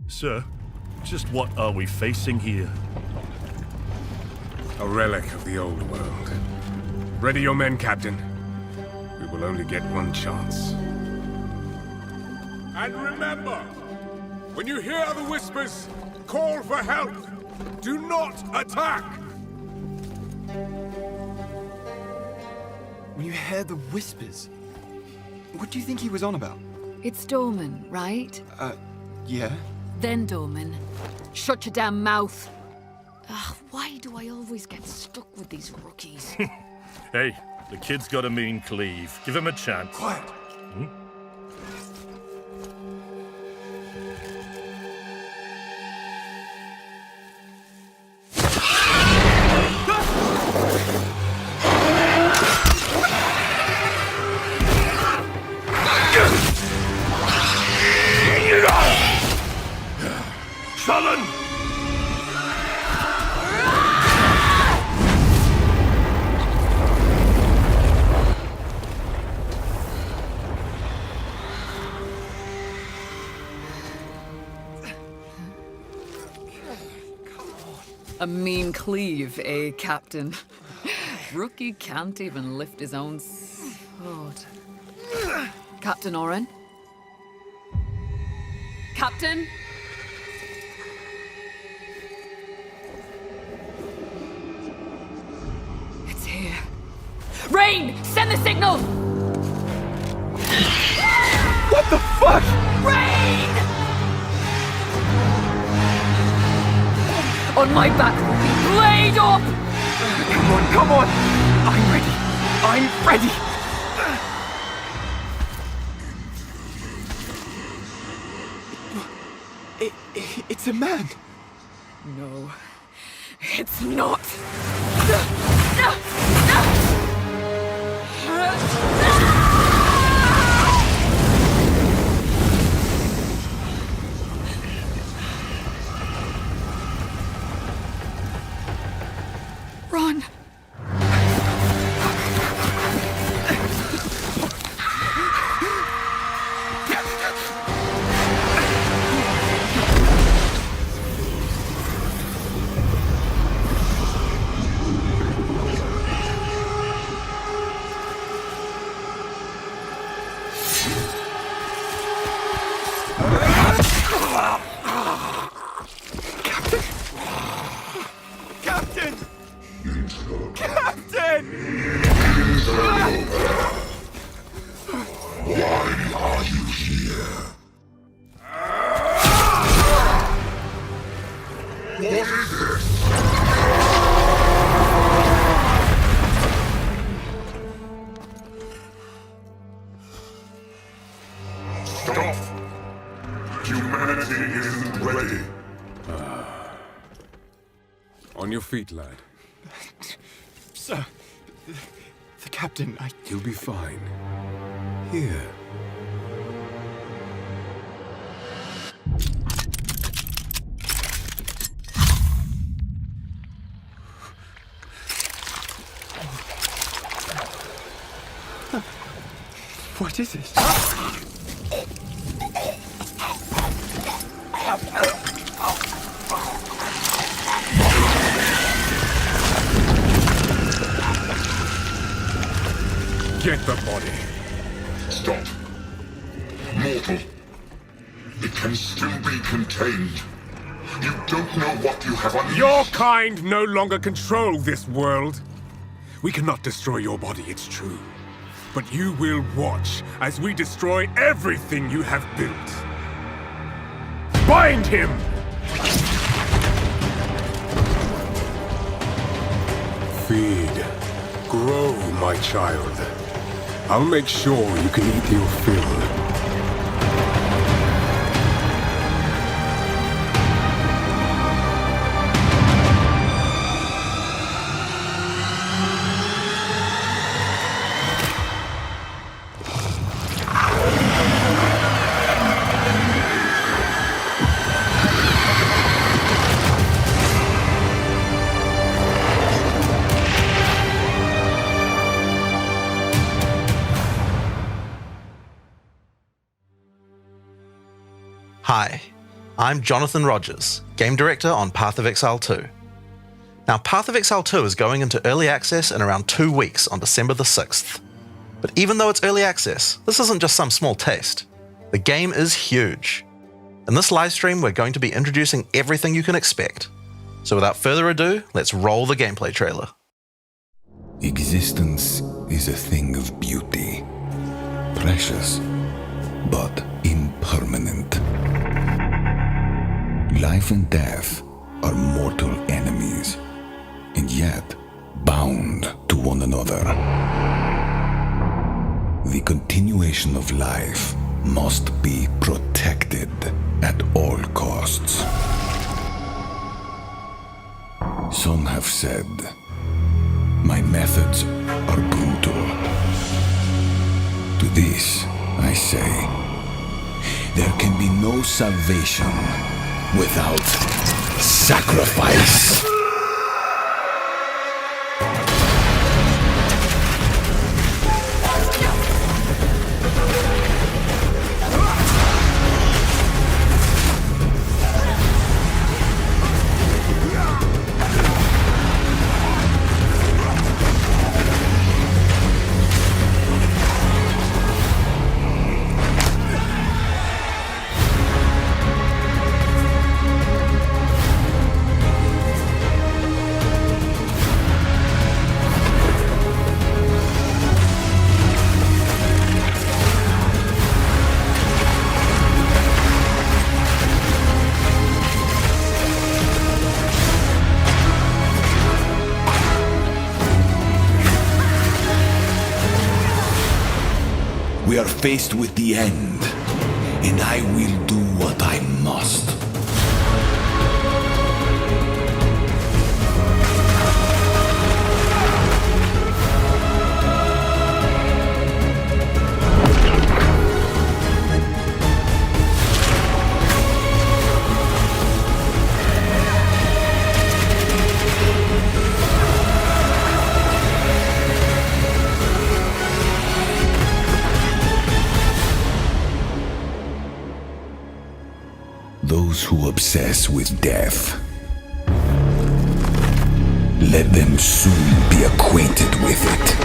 Sir, just what are we facing here? A relic of the old world. Ready your men, Captain. We will only get one chance. And remember, when you hear the whispers, call for help. Do not attack! When you hear the whispers, what do you think he was on about? It's Dorman, right? Yeah? Then Dorman. Shut your damn mouth. Ugh, why do I always get stuck with these rookies? Hey, the kid's got a mean cleave. Give him a chance. Quiet! Sullen! A mean cleave, eh, Captain? Rookie can't even lift his own sword. Captain Oren? Captain? It's here. Rain! Send the signal! What the fuck?! Rain! On my back will be blade up! Come on, come on! I'm ready! I'm ready! It's a man! No, it's not. Run! Captain! Captain! Why are you here? What is this? Stop! Humanity isn't ready. On your feet, lad. Sir, the captain, You'll be fine. Here. What is it? Get the body. Stop. Mortal. It can still be contained. You don't know what you have unleashed. Your kind no longer control this world. We cannot destroy your body, it's true. But you will watch as we destroy everything you have built. Bind him! Feed. Grow, my child. I'll make sure you can eat your fill. I'm Jonathan Rogers, Game Director on Path of Exile 2. Now, Path of Exile 2 is going into early access in around 2 weeks on December the 6th. But even though it's early access, this isn't just some small taste. The game is huge. In this livestream, we're going to be introducing everything you can expect. So without further ado, let's roll the gameplay trailer. Existence is a thing of beauty, precious, but impermanent. Life and death are mortal enemies, and yet bound to one another. The continuation of life must be protected at all costs. Some have said, my methods are brutal. To this, I say, there can be no salvation without sacrifice. We are faced with the end, and I will do what I must. Those who obsess with death, let them soon be acquainted with it.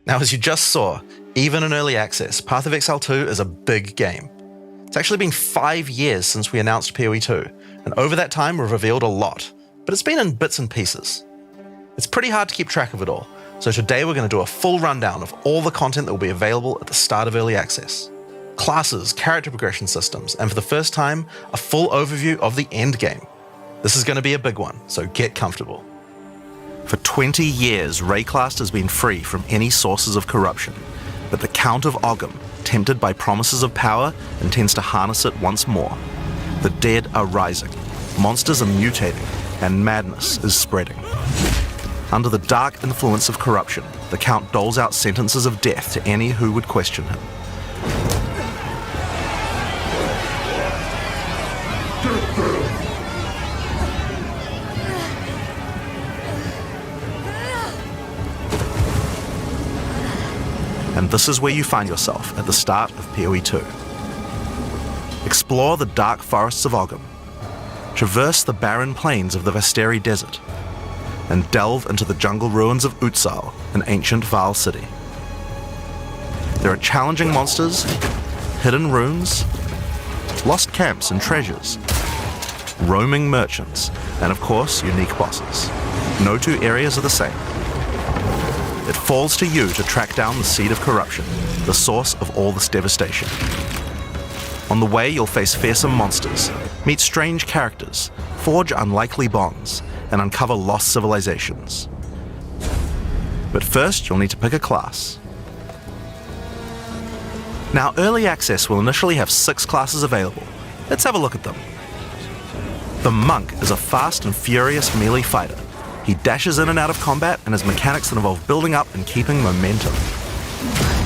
Now, as you just saw, even in early access, Path of Exile 2 is a big game. It's actually been 5 years since we announced PoE 2, and over that time we've revealed a lot, but it's been in bits and pieces. It's pretty hard to keep track of it all, so today we're going to do a full rundown of all the content that will be available at the start of early access. Classes, character progression systems, and for the first time, a full overview of the end game. This is going to be a big one, so get comfortable. For 20 years, Rayclast has been free from any sources of corruption, but the Count of Ogham, tempted by promises of power, intends to harness it once more. The dead are rising, monsters are mutating, and madness is spreading. Under the dark influence of corruption, the Count doles out sentences of death to any who would question him. And this is where you find yourself at the start of PoE 2. Explore the dark forests of Ogham, traverse the barren plains of the Vasteri Desert, and delve into the jungle ruins of Utsal, an ancient Vaal city. There are challenging monsters, hidden runes, lost camps and treasures, roaming merchants, and of course, unique bosses. No two areas are the same. It falls to you to track down the seed of corruption, the source of all this devastation. On the way, you'll face fearsome monsters, meet strange characters, forge unlikely bonds, and uncover lost civilizations. But first, you'll need to pick a class. Now, early access will initially have 6 classes available. Let's have a look at them. The Monk is a fast and furious melee fighter. He dashes in and out of combat and has mechanics that involve building up and keeping momentum.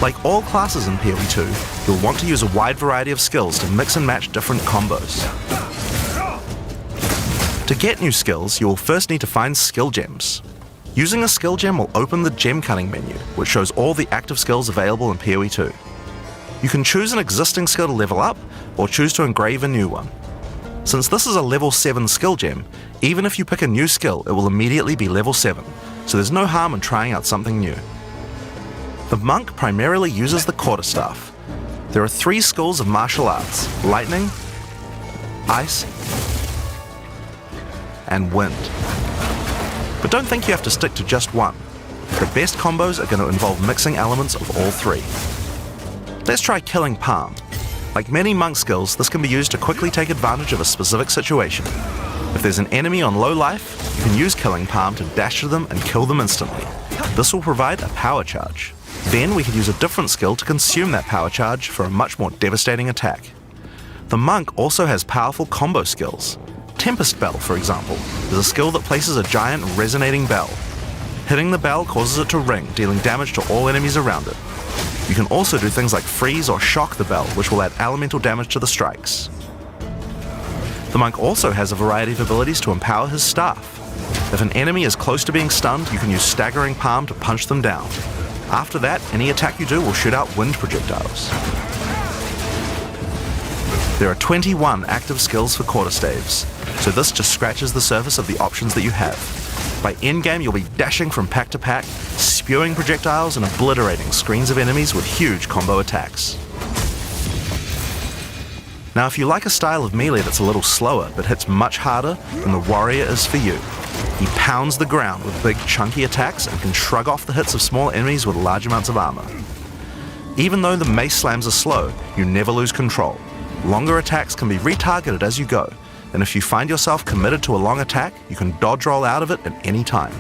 Like all classes in PoE 2, you'll want to use a wide variety of skills to mix and match different combos. To get new skills, you will first need to find skill gems. Using a skill gem will open the gem cutting menu, which shows all the active skills available in PoE 2. You can choose an existing skill to level up, or choose to engrave a new one. Since this is a level 7 skill gem, even if you pick a new skill, it will immediately be level 7, so there's no harm in trying out something new. The monk primarily uses the quarterstaff. There are 3 schools of martial arts: lightning, ice, and wind. But don't think you have to stick to just one. The best combos are going to involve mixing elements of all 3. Let's try Killing Palm. Like many monk skills, this can be used to quickly take advantage of a specific situation. If there's an enemy on low life, you can use Killing Palm to dash to them and kill them instantly. This will provide a power charge. Then we could use a different skill to consume that power charge for a much more devastating attack. The monk also has powerful combo skills. Tempest Bell, for example, is a skill that places a giant resonating bell. Hitting the bell causes it to ring, dealing damage to all enemies around it. You can also do things like freeze or shock the bell, which will add elemental damage to the strikes. The monk also has a variety of abilities to empower his staff. If an enemy is close to being stunned, you can use Staggering Palm to punch them down. After that, any attack you do will shoot out wind projectiles. There are 21 active skills for quarterstaves, so this just scratches the surface of the options that you have. By endgame, you'll be dashing from pack to pack, spewing projectiles and obliterating screens of enemies with huge combo attacks. Now, if you like a style of melee that's a little slower but hits much harder, then the warrior is for you. He pounds the ground with big chunky attacks and can shrug off the hits of small enemies with large amounts of armor. Even though the mace slams are slow, you never lose control. Longer attacks can be retargeted as you go, and if you find yourself committed to a long attack, you can dodge roll out of it at any time.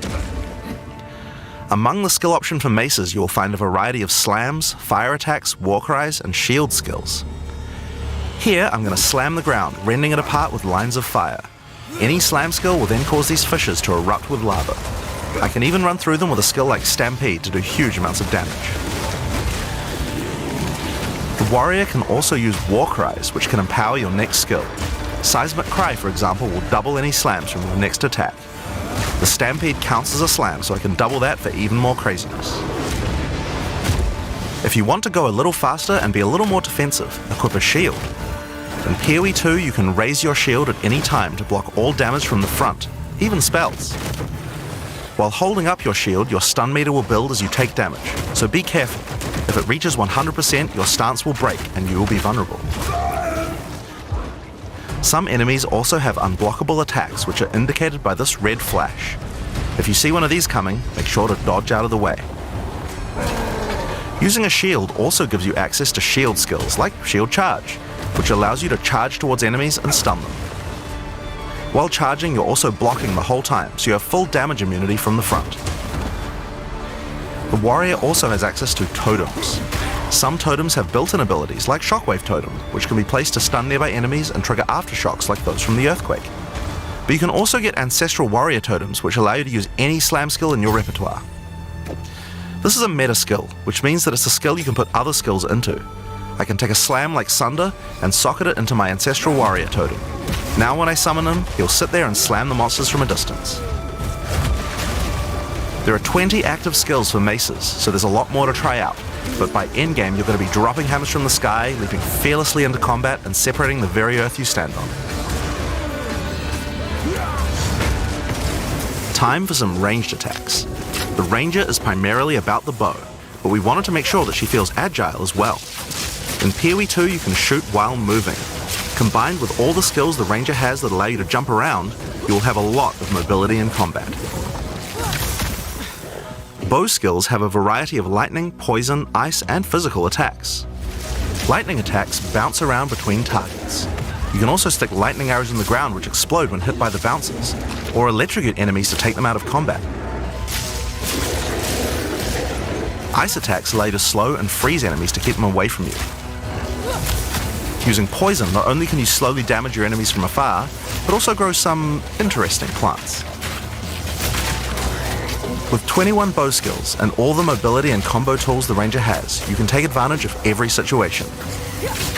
Among the skill option for maces, you will find a variety of slams, fire attacks, war cries, and shield skills. Here, I'm going to slam the ground, rending it apart with lines of fire. Any slam skill will then cause these fissures to erupt with lava. I can even run through them with a skill like Stampede to do huge amounts of damage. The warrior can also use war cries, which can empower your next skill. Seismic Cry, for example, will double any slams from your next attack. The Stampede counts as a slam, so I can double that for even more craziness. If you want to go a little faster and be a little more defensive, equip a shield. In PoE 2, you can raise your shield at any time to block all damage from the front, even spells. While holding up your shield, your stun meter will build as you take damage, so be careful. If it reaches 100%, your stance will break and you will be vulnerable. Some enemies also have unblockable attacks, which are indicated by this red flash. If you see one of these coming, make sure to dodge out of the way. Using a shield also gives you access to shield skills, like Shield Charge, which allows you to charge towards enemies and stun them. While charging, you're also blocking the whole time, so you have full damage immunity from the front. The warrior also has access to totems. Some totems have built-in abilities, like Shockwave Totem, which can be placed to stun nearby enemies and trigger aftershocks like those from the earthquake. But you can also get Ancestral Warrior Totems, which allow you to use any slam skill in your repertoire. This is a meta skill, which means that it's a skill you can put other skills into. I can take a slam like Sunder and socket it into my Ancestral Warrior Totem. Now when I summon him, he'll sit there and slam the monsters from a distance. There are 20 active skills for maces, so there's a lot more to try out, but by endgame you're going to be dropping hammers from the sky, leaping fearlessly into combat, and separating the very earth you stand on. Time for some ranged attacks. The ranger is primarily about the bow, but we wanted to make sure that she feels agile as well. In PoE 2 you can shoot while moving. Combined with all the skills the ranger has that allow you to jump around, you will have a lot of mobility in combat. Bow skills have a variety of lightning, poison, ice, and physical attacks. Lightning attacks bounce around between targets. You can also stick lightning arrows in the ground which explode when hit by the bouncers, or electrocute enemies to take them out of combat. Ice attacks allow you to slow and freeze enemies to keep them away from you. Using poison, not only can you slowly damage your enemies from afar, but also grow some interesting plants. With 21 bow skills and all the mobility and combo tools the ranger has, you can take advantage of every situation.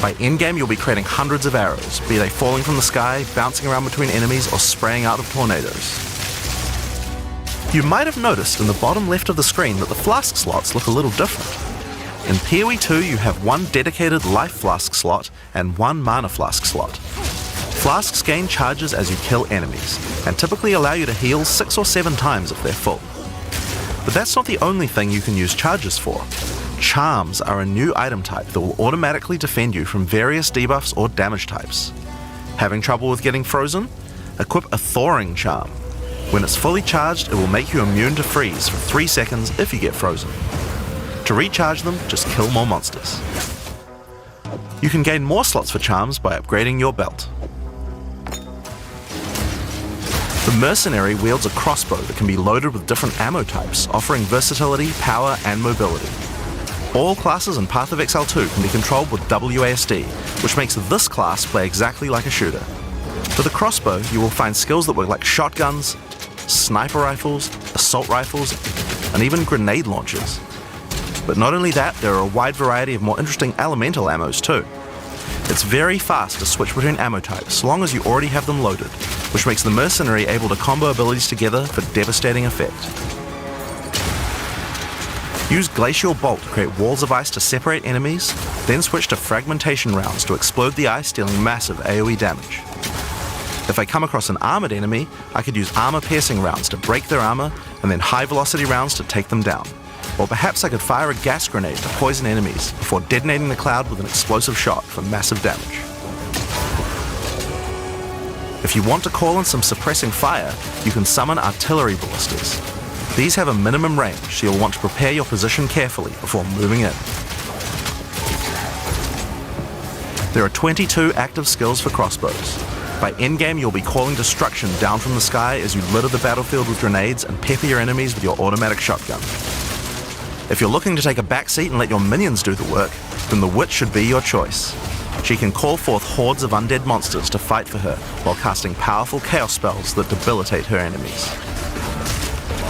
By endgame, you'll be creating hundreds of arrows, be they falling from the sky, bouncing around between enemies, or spraying out of tornadoes. You might have noticed in the bottom left of the screen that the flask slots look a little different. In PoE 2 you have one dedicated life flask slot and one mana flask slot. Flasks gain charges as you kill enemies, and typically allow you to heal 6 or 7 times if they're full. But that's not the only thing you can use charges for. Charms are a new item type that will automatically defend you from various debuffs or damage types. Having trouble with getting frozen? Equip a thawing charm. When it's fully charged, it will make you immune to freeze for 3 seconds if you get frozen. To recharge them, just kill more monsters. You can gain more slots for charms by upgrading your belt. The mercenary wields a crossbow that can be loaded with different ammo types, offering versatility, power, and mobility. All classes in Path of Exile 2 can be controlled with WASD, which makes this class play exactly like a shooter. With a crossbow, you will find skills that work like shotguns, sniper rifles, assault rifles, and even grenade launchers. But not only that, there are a wide variety of more interesting elemental ammos too. It's very fast to switch between ammo types, so long as you already have them loaded, which makes the mercenary able to combo abilities together for devastating effect. Use Glacial Bolt to create walls of ice to separate enemies, then switch to fragmentation rounds to explode the ice, dealing massive AoE damage. If I come across an armored enemy, I could use armor-piercing rounds to break their armor, and then high-velocity rounds to take them down. Or perhaps I could fire a gas grenade to poison enemies before detonating the cloud with an explosive shot for massive damage. If you want to call in some suppressing fire, you can summon artillery ballistas. These have a minimum range, so you'll want to prepare your position carefully before moving in. There are 22 active skills for crossbows. By endgame, you'll be calling destruction down from the sky as you litter the battlefield with grenades and pepper your enemies with your automatic shotgun. If you're looking to take a backseat and let your minions do the work, then the Witch should be your choice. She can call forth hordes of undead monsters to fight for her, while casting powerful chaos spells that debilitate her enemies.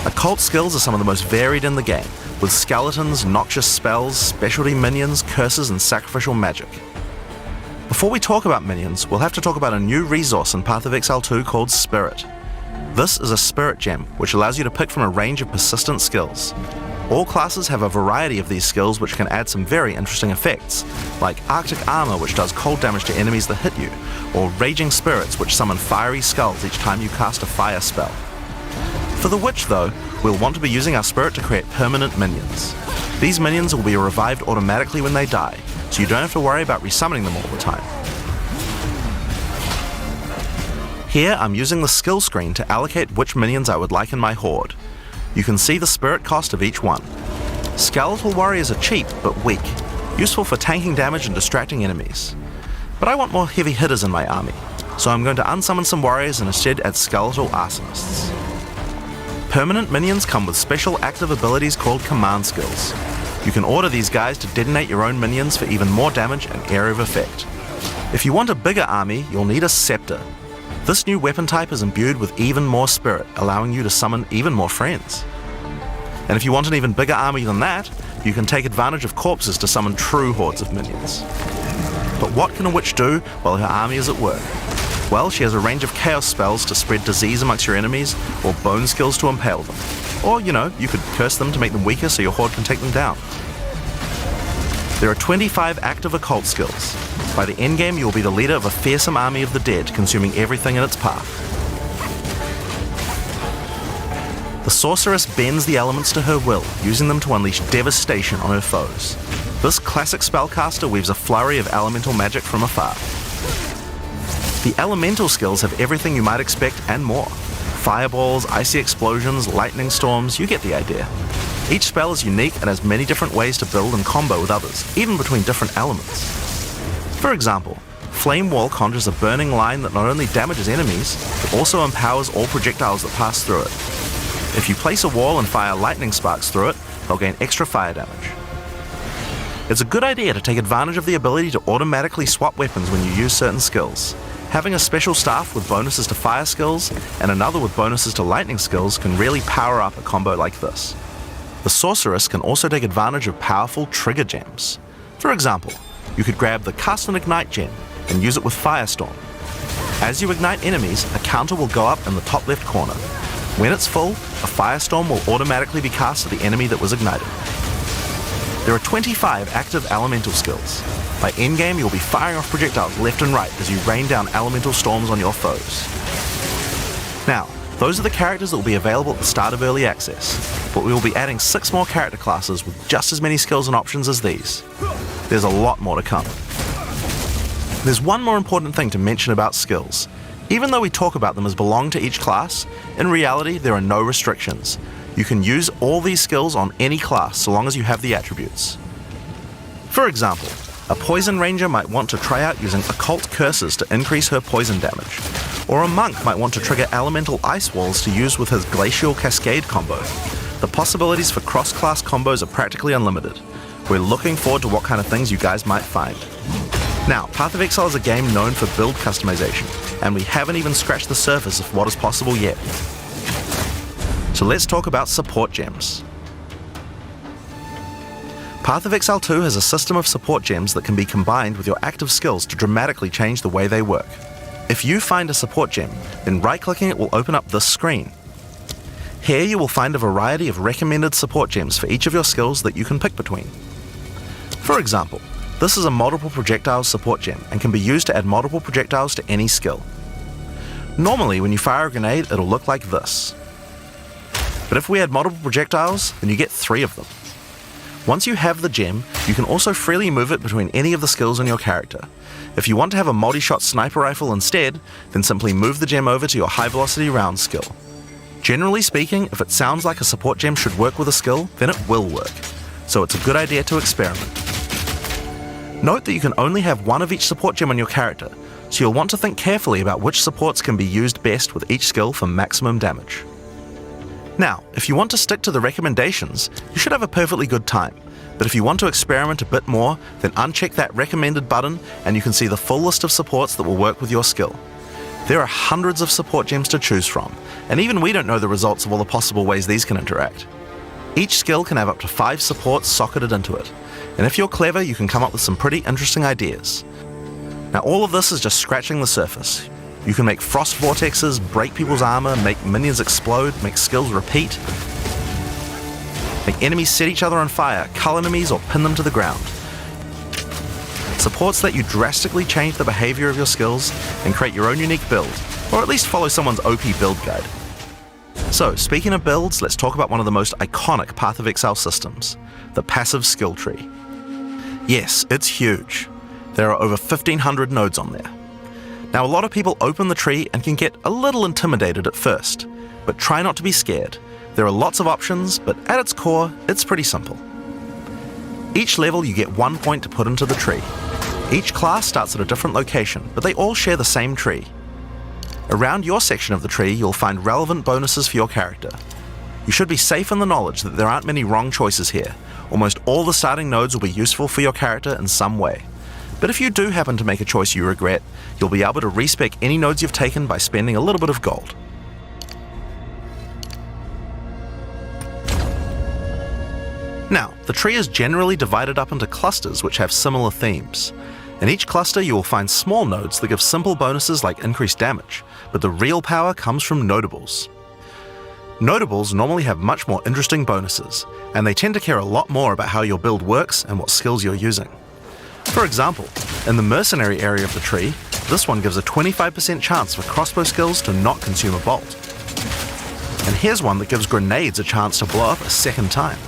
Occult skills are some of the most varied in the game, with skeletons, noxious spells, specialty minions, curses, and sacrificial magic. Before we talk about minions, we'll have to talk about a new resource in Path of Exile 2 called Spirit. This is a spirit gem, which allows you to pick from a range of persistent skills. All classes have a variety of these skills which can add some very interesting effects, like Arctic Armor, which does cold damage to enemies that hit you, or Raging Spirits, which summon fiery skulls each time you cast a fire spell. For the Witch though, we'll want to be using our spirit to create permanent minions. These minions will be revived automatically when they die, so you don't have to worry about resummoning them all the time. Here I'm using the skill screen to allocate which minions I would like in my horde. You can see the spirit cost of each one. Skeletal warriors are cheap but weak, useful for tanking damage and distracting enemies. But I want more heavy hitters in my army, so I'm going to unsummon some warriors and instead add skeletal arsonists. Permanent minions come with special active abilities called command skills. You can order these guys to detonate your own minions for even more damage and area of effect. If you want a bigger army, you'll need a scepter. This new weapon type is imbued with even more spirit, allowing you to summon even more friends. And if you want an even bigger army than that, you can take advantage of corpses to summon true hordes of minions. But what can a witch do while her army is at work? Well, she has a range of chaos spells to spread disease amongst your enemies, or bone skills to impale them. Or, you could curse them to make them weaker so your horde can take them down. There are 25 active occult skills. By the endgame, you will be the leader of a fearsome army of the dead, consuming everything in its path. The sorceress bends the elements to her will, using them to unleash devastation on her foes. This classic spellcaster weaves a flurry of elemental magic from afar. The elemental skills have everything you might expect and more. Fireballs, icy explosions, lightning storms, you get the idea. Each spell is unique and has many different ways to build and combo with others, even between different elements. For example, Flame Wall conjures a burning line that not only damages enemies, but also empowers all projectiles that pass through it. If you place a wall and fire lightning sparks through it, they'll gain extra fire damage. It's a good idea to take advantage of the ability to automatically swap weapons when you use certain skills. Having a special staff with bonuses to fire skills and another with bonuses to lightning skills can really power up a combo like this. The sorceress can also take advantage of powerful trigger gems. For example, you could grab the Cast and Ignite gem and use it with Firestorm. As you ignite enemies, a counter will go up in the top left corner. When it's full, a Firestorm will automatically be cast to the enemy that was ignited. There are 25 active elemental skills. By endgame, you'll be firing off projectiles left and right as you rain down elemental storms on your foes. Now, those are the characters that will be available at the start of early access, but we will be adding 6 more character classes with just as many skills and options as these. There's a lot more to come. There's one more important thing to mention about skills. Even though we talk about them as belong to each class, in reality there are no restrictions. You can use all these skills on any class so long as you have the attributes. For example, a poison ranger might want to try out using occult curses to increase her poison damage, or a monk might want to trigger elemental ice walls to use with his glacial cascade combo. The possibilities for cross-class combos are practically unlimited. We're looking forward to what kind of things you guys might find. Now, Path of Exile is a game known for build customization, and we haven't even scratched the surface of what is possible yet. So let's talk about support gems. Path of Exile 2 has a system of support gems that can be combined with your active skills to dramatically change the way they work. If you find a support gem, then right-clicking it will open up this screen. Here you will find a variety of recommended support gems for each of your skills that you can pick between. For example, this is a multiple projectiles support gem and can be used to add multiple projectiles to any skill. Normally when you fire a grenade it'll look like this. But if we add multiple projectiles, then you get 3 of them. Once you have the gem, you can also freely move it between any of the skills on your character. If you want to have a multi-shot sniper rifle instead, then simply move the gem over to your high velocity round skill. Generally speaking, if it sounds like a support gem should work with a skill, then it will work. So it's a good idea to experiment. Note that you can only have one of each support gem on your character, so you'll want to think carefully about which supports can be used best with each skill for maximum damage. Now, if you want to stick to the recommendations, you should have a perfectly good time. But if you want to experiment a bit more, then uncheck that recommended button and you can see the full list of supports that will work with your skill. There are hundreds of support gems to choose from, and even we don't know the results of all the possible ways these can interact. Each skill can have up to 5 supports socketed into it, and if you're clever, you can come up with some pretty interesting ideas. Now all of this is just scratching the surface. You can make frost vortexes, break people's armor, make minions explode, make skills repeat, make enemies set each other on fire, cull enemies or pin them to the ground. Supports let you drastically change the behavior of your skills and create your own unique build, or at least follow someone's OP build guide. So, speaking of builds, let's talk about one of the most iconic Path of Exile systems, the passive skill tree. Yes, it's huge. There are over 1,500 nodes on there. Now a lot of people open the tree and can get a little intimidated at first, but try not to be scared. There are lots of options, but at its core, it's pretty simple. Each level you get 1 point to put into the tree. Each class starts at a different location, but they all share the same tree. Around your section of the tree, you'll find relevant bonuses for your character. You should be safe in the knowledge that there aren't many wrong choices here. Almost all the starting nodes will be useful for your character in some way. But if you do happen to make a choice you regret, you'll be able to respec any nodes you've taken by spending a little bit of gold. Now, the tree is generally divided up into clusters which have similar themes. In each cluster you will find small nodes that give simple bonuses like increased damage, but the real power comes from notables. Notables normally have much more interesting bonuses, and they tend to care a lot more about how your build works and what skills you're using. For example, in the mercenary area of the tree, this one gives a 25% chance for crossbow skills to not consume a bolt. And here's one that gives grenades a chance to blow up a second time.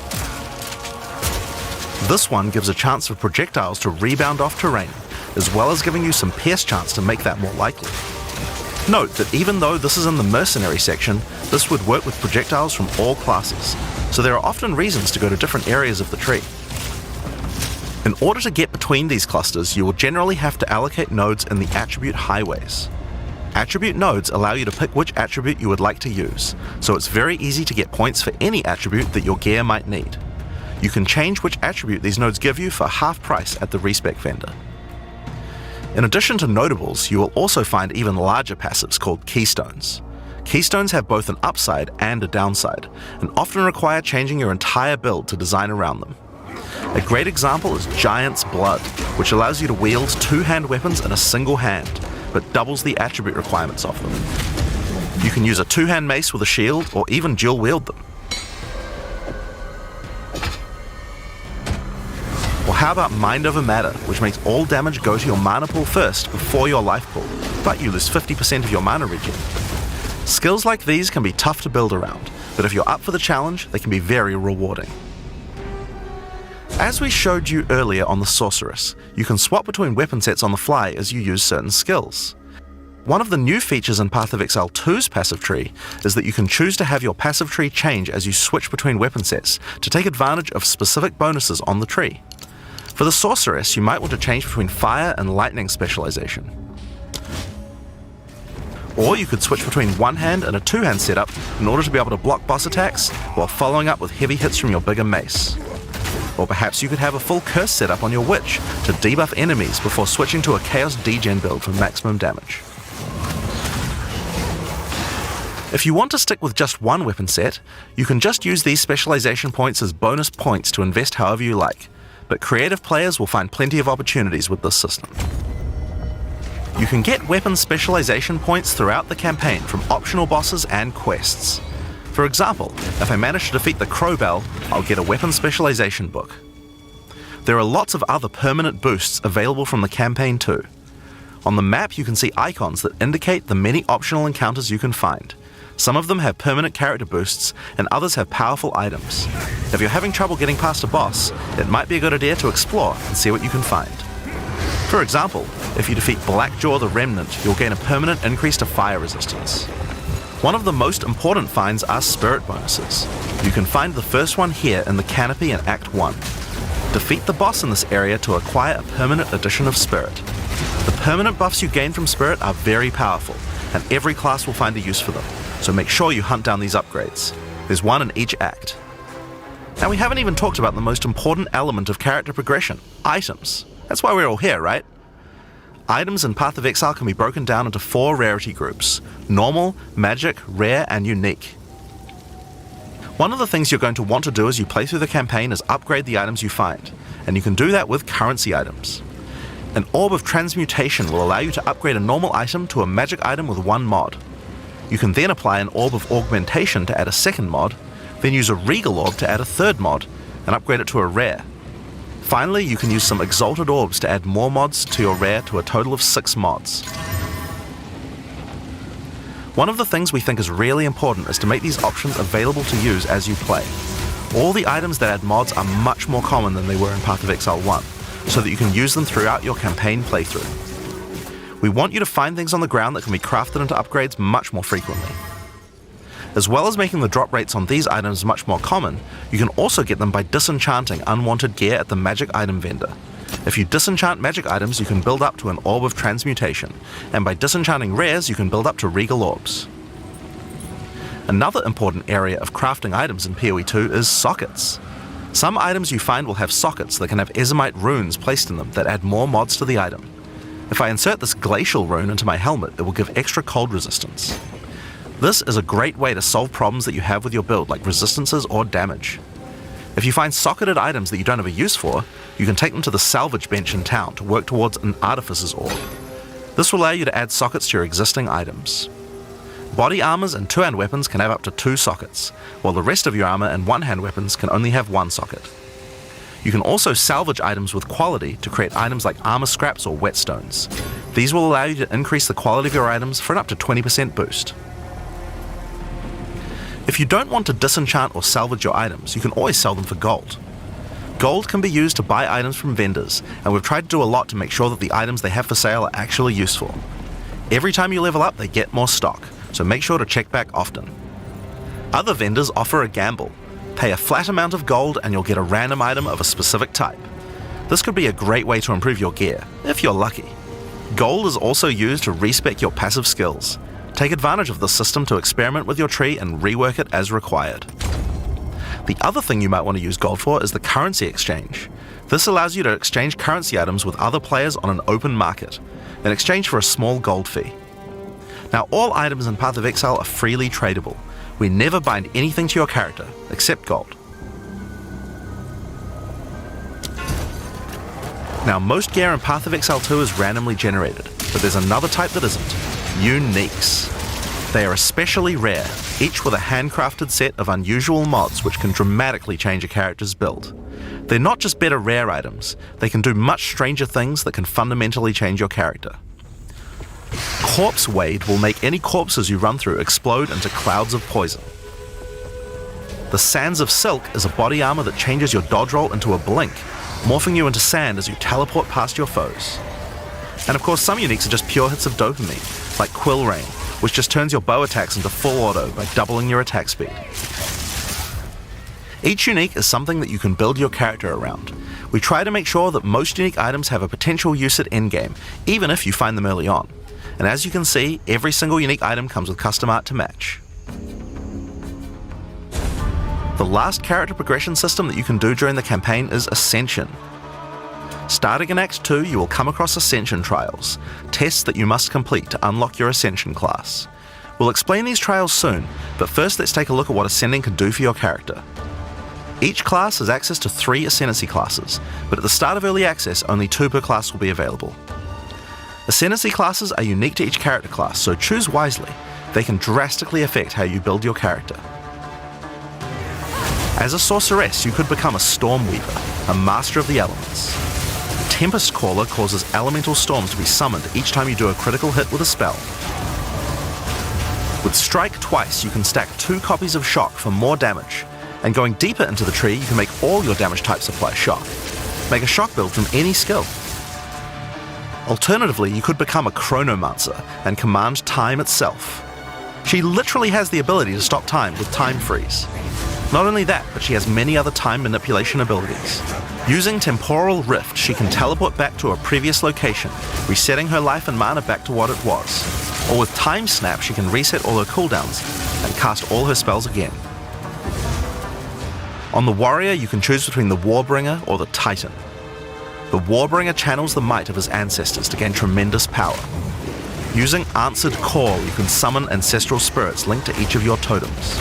This one gives a chance for projectiles to rebound off terrain, as well as giving you some pierce chance to make that more likely. Note that even though this is in the mercenary section, this would work with projectiles from all classes, so there are often reasons to go to different areas of the tree. In order to get between these clusters, you will generally have to allocate nodes in the attribute highways. Attribute nodes allow you to pick which attribute you would like to use, so it's very easy to get points for any attribute that your gear might need. You can change which attribute these nodes give you for half price at the respec vendor. In addition to notables, you will also find even larger passives called keystones. Keystones have both an upside and a downside, and often require changing your entire build to design around them. A great example is Giant's Blood, which allows you to wield 2-hand weapons in a single hand, but doubles the attribute requirements of them. You can use a 2-hand mace with a shield, or even dual wield them. how about Mind Over Matter, which makes all damage go to your mana pool first before your life pool, but you lose 50% of your mana regen. Skills like these can be tough to build around, but if you're up for the challenge, they can be very rewarding. As we showed you earlier on the Sorceress, you can swap between weapon sets on the fly as you use certain skills. One of the new features in Path of Exile 2's passive tree is that you can choose to have your passive tree change as you switch between weapon sets to take advantage of specific bonuses on the tree. For the Sorceress, you might want to change between fire and lightning specialization. Or you could switch between one-hand and a two-hand setup in order to be able to block boss attacks while following up with heavy hits from your bigger mace. Or perhaps you could have a full curse setup on your witch to debuff enemies before switching to a chaos degen build for maximum damage. If you want to stick with just one weapon set, you can just use these specialization points as bonus points to invest however you like, but creative players will find plenty of opportunities with this system. You can get weapon specialization points throughout the campaign from optional bosses and quests. For example, if I manage to defeat the Crowbell, I'll get a weapon specialization book. There are lots of other permanent boosts available from the campaign too. On the map you can see icons that indicate the many optional encounters you can find. Some of them have permanent character boosts, and others have powerful items. If you're having trouble getting past a boss, it might be a good idea to explore and see what you can find. For example, if you defeat Blackjaw the Remnant, you'll gain a permanent increase to fire resistance. One of the most important finds are spirit bonuses. You can find the first one here in the canopy in Act 1. Defeat the boss in this area to acquire a permanent addition of spirit. The permanent buffs you gain from spirit are very powerful, and every class will find a use for them, so make sure you hunt down these upgrades. There's one in each act. Now we haven't even talked about the most important element of character progression, items. That's why we're all here, right? Items in Path of Exile can be broken down into 4 rarity groups: normal, magic, rare, and unique. One of the things you're going to want to do as you play through the campaign is upgrade the items you find, and you can do that with currency items. An Orb of Transmutation will allow you to upgrade a normal item to a magic item with 1 mod. You can then apply an Orb of Augmentation to add a second mod, then use a Regal Orb to add a third mod, and upgrade it to a rare. Finally, you can use some Exalted Orbs to add more mods to your rare to a total of 6 mods. One of the things we think is really important is to make these options available to use as you play. All the items that add mods are much more common than they were in Path of Exile 1, so that you can use them throughout your campaign playthrough. We want you to find things on the ground that can be crafted into upgrades much more frequently. As well as making the drop rates on these items much more common, you can also get them by disenchanting unwanted gear at the magic item vendor. If you disenchant magic items, you can build up to an Orb of Transmutation, and by disenchanting rares, you can build up to Regal Orbs. Another important area of crafting items in PoE 2 is sockets. Some items you find will have sockets that can have Ezomite runes placed in them that add more mods to the item. If I insert this glacial rune into my helmet, it will give extra cold resistance. This is a great way to solve problems that you have with your build, like resistances or damage. If you find socketed items that you don't have a use for, you can take them to the salvage bench in town to work towards an Artificer's Orb. This will allow you to add sockets to your existing items. Body armors and two-hand weapons can have up to 2 sockets, while the rest of your armor and one-hand weapons can only have 1 socket. You can also salvage items with quality to create items like armor scraps or whetstones. These will allow you to increase the quality of your items for an up to 20% boost. If you don't want to disenchant or salvage your items, you can always sell them for gold. Gold can be used to buy items from vendors, and we've tried to do a lot to make sure that the items they have for sale are actually useful. Every time you level up, they get more stock, so make sure to check back often. Other vendors offer a gamble. Pay a flat amount of gold and you'll get a random item of a specific type. This could be a great way to improve your gear, if you're lucky. Gold is also used to respec your passive skills. Take advantage of this system to experiment with your tree and rework it as required. The other thing you might want to use gold for is the currency exchange. This allows you to exchange currency items with other players on an open market, in exchange for a small gold fee. Now, all items in Path of Exile are freely tradable. We never bind anything to your character, except gold. Now, most gear in Path of Exile 2 is randomly generated, but there's another type that isn't: uniques. They are especially rare, each with a handcrafted set of unusual mods which can dramatically change a character's build. They're not just better rare items, they can do much stranger things that can fundamentally change your character. Corpse Wade will make any corpses you run through explode into clouds of poison. The Sands of Silk is a body armor that changes your dodge roll into a blink, morphing you into sand as you teleport past your foes. And of course, some uniques are just pure hits of dopamine, like Quill Rain, which just turns your bow attacks into full auto by doubling your attack speed. Each unique is something that you can build your character around. We try to make sure that most unique items have a potential use at endgame, even if you find them early on. And as you can see, every single unique item comes with custom art to match. The last character progression system that you can do during the campaign is Ascension. Starting in Act 2, you will come across Ascension trials, tests that you must complete to unlock your Ascension class. We'll explain these trials soon, but first let's take a look at what Ascending can do for your character. Each class has access to 3 Ascendancy classes, but at the start of Early Access, only 2 per class will be available. Ascendancy classes are unique to each character class, so choose wisely. They can drastically affect how you build your character. As a sorceress, you could become a Storm Weaver, a master of the elements. Tempest Caller causes elemental storms to be summoned each time you do a critical hit with a spell. With Strike Twice, you can stack 2 copies of Shock for more damage, and going deeper into the tree, you can make all your damage types apply Shock. Make a Shock build from any skill. Alternatively, you could become a Chronomancer and command time itself. She literally has the ability to stop time with Time Freeze. Not only that, but she has many other time manipulation abilities. Using Temporal Rift, she can teleport back to a previous location, resetting her life and mana back to what it was. Or with Time Snap, she can reset all her cooldowns and cast all her spells again. On the Warrior, you can choose between the Warbringer or the Titan. The Warbringer channels the might of his ancestors to gain tremendous power. Using Answered Call, you can summon ancestral spirits linked to each of your totems.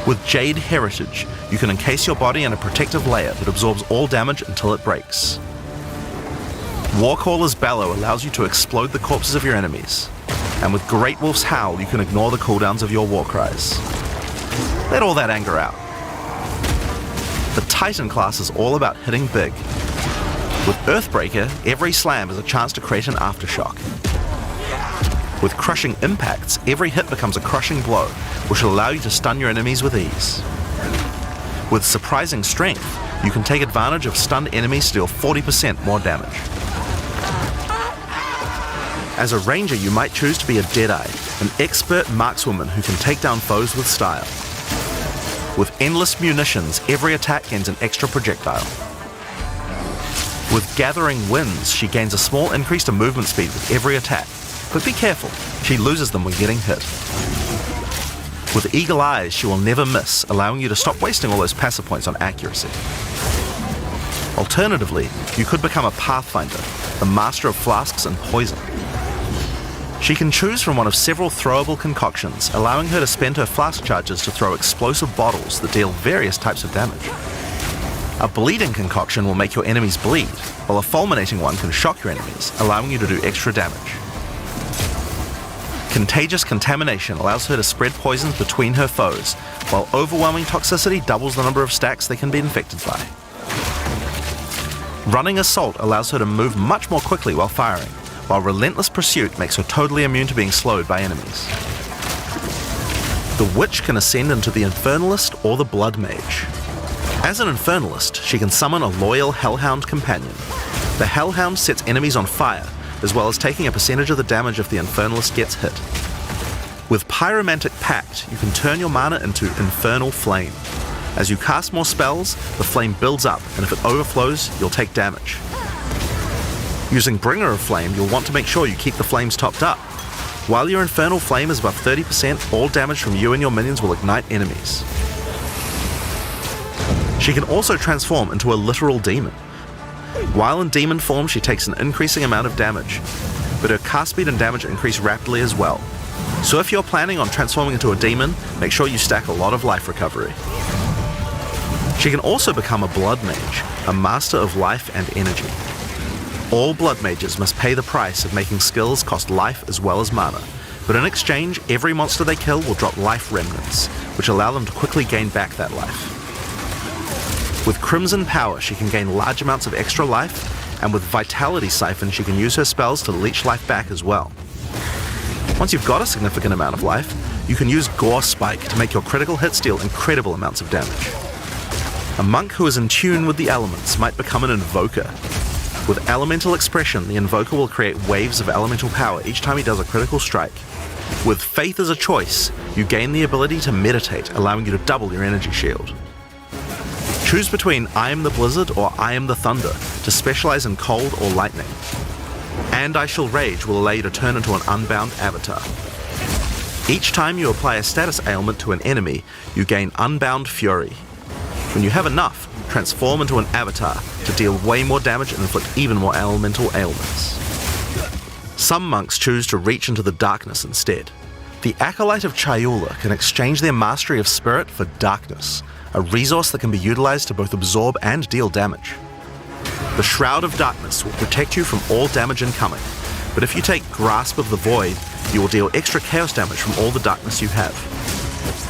With Jade Heritage, you can encase your body in a protective layer that absorbs all damage until it breaks. Warcaller's Bellow allows you to explode the corpses of your enemies. And with Great Wolf's Howl, you can ignore the cooldowns of your war cries. Let all that anger out. The Titan class is all about hitting big. With Earthbreaker, every slam is a chance to create an aftershock. With Crushing Impacts, every hit becomes a crushing blow, which will allow you to stun your enemies with ease. With Surprising Strength, you can take advantage of stunned enemies to deal 40% more damage. As a ranger, you might choose to be a Deadeye, an expert markswoman who can take down foes with style. With Endless Munitions, every attack gains an extra projectile. With Gathering Winds, she gains a small increase to movement speed with every attack, but be careful, she loses them when getting hit. With Eagle Eyes, she will never miss, allowing you to stop wasting all those passive points on accuracy. Alternatively, you could become a Pathfinder, the master of flasks and poison. She can choose from one of several throwable concoctions, allowing her to spend her flask charges to throw explosive bottles that deal various types of damage. A bleeding concoction will make your enemies bleed, while a fulminating one can shock your enemies, allowing you to do extra damage. Contagious Contamination allows her to spread poisons between her foes, while Overwhelming Toxicity doubles the number of stacks they can be infected by. Running Assault allows her to move much more quickly while firing, while Relentless Pursuit makes her totally immune to being slowed by enemies. The Witch can ascend into the Infernalist or the Blood Mage. As an Infernalist, she can summon a loyal Hellhound companion. The Hellhound sets enemies on fire, as well as taking a percentage of the damage if the Infernalist gets hit. With Pyromantic Pact, you can turn your mana into Infernal Flame. As you cast more spells, the flame builds up, and if it overflows, you'll take damage. Using Bringer of Flame, you'll want to make sure you keep the flames topped up. While your Infernal Flame is above 30%, all damage from you and your minions will ignite enemies. She can also transform into a literal demon. While in demon form, she takes an increasing amount of damage, but her cast speed and damage increase rapidly as well. So if you're planning on transforming into a demon, make sure you stack a lot of life recovery. She can also become a Blood Mage, a master of life and energy. All Blood Mages must pay the price of making skills cost life as well as mana, but in exchange, every monster they kill will drop life remnants, which allow them to quickly gain back that life. With Crimson Power, she can gain large amounts of extra life, and with Vitality Siphon, she can use her spells to leech life back as well. Once you've got a significant amount of life, you can use Gore Spike to make your critical hits deal incredible amounts of damage. A monk who is in tune with the elements might become an Invoker. With Elemental Expression, the Invoker will create waves of elemental power each time he does a critical strike. With Faith as a choice, you gain the ability to meditate, allowing you to double your energy shield. Choose between I am the Blizzard or I am the Thunder to specialize in cold or lightning. And I Shall Rage will allow you to turn into an unbound avatar. Each time you apply a status ailment to an enemy, you gain Unbound Fury. When you have enough, transform into an avatar to deal way more damage and inflict even more elemental ailments. Some monks choose to reach into the darkness instead. The Acolyte of Chayula can exchange their mastery of spirit for darkness, a resource that can be utilized to both absorb and deal damage. The Shroud of Darkness will protect you from all damage incoming, but if you take Grasp of the Void, you will deal extra chaos damage from all the darkness you have.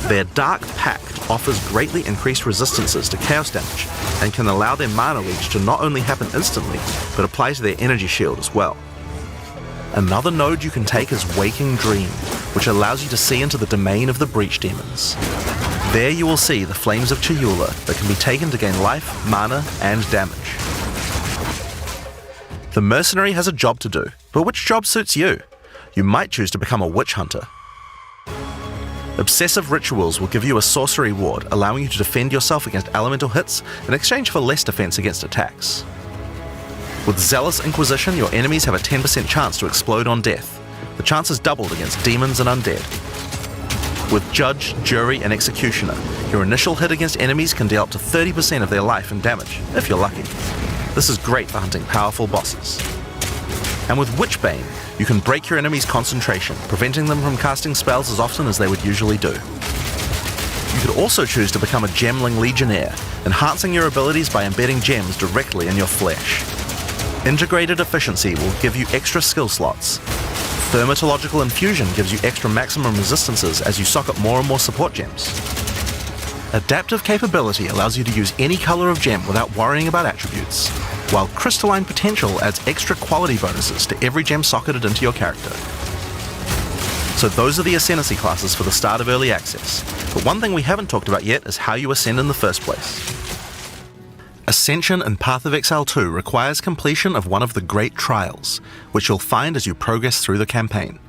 Their Dark Pact offers greatly increased resistances to chaos damage and can allow their mana leech to not only happen instantly, but apply to their energy shield as well. Another node you can take is Waking Dream, which allows you to see into the domain of the Breach Demons. There you will see the Flames of Chayula that can be taken to gain life, mana, and damage. The Mercenary has a job to do, but which job suits you? You might choose to become a Witch Hunter. Obsessive Rituals will give you a sorcery ward, allowing you to defend yourself against elemental hits in exchange for less defense against attacks. With Zealous Inquisition, your enemies have a 10% chance to explode on death. The chance is doubled against demons and undead. With Judge, Jury, and Executioner, your initial hit against enemies can deal up to 30% of their life and damage, if you're lucky. This is great for hunting powerful bosses. And with Witchbane, you can break your enemy's concentration, preventing them from casting spells as often as they would usually do. You could also choose to become a Gemling Legionnaire, enhancing your abilities by embedding gems directly in your flesh. Integrated Efficiency will give you extra skill slots. Thermatological Infusion gives you extra maximum resistances as you socket more and more support gems. Adaptive Capability allows you to use any color of gem without worrying about attributes, while Crystalline Potential adds extra quality bonuses to every gem socketed into your character. So those are the Ascendancy classes for the start of Early Access, but one thing we haven't talked about yet is how you ascend in the first place. Ascension in Path of Exile 2 requires completion of one of the Great Trials, which you'll find as you progress through the campaign.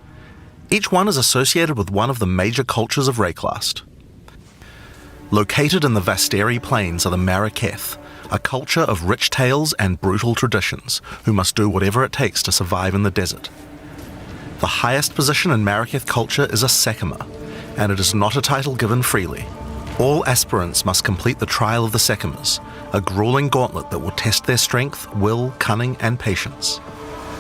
Each one is associated with one of the major cultures of Rayclast. Located in the Vasteri Plains are the Maraketh, a culture of rich tales and brutal traditions, who must do whatever it takes to survive in the desert. The highest position in Maraketh culture is a Sekima, and it is not a title given freely. All aspirants must complete the Trial of the Sekimas, a grueling gauntlet that will test their strength, will, cunning, and patience.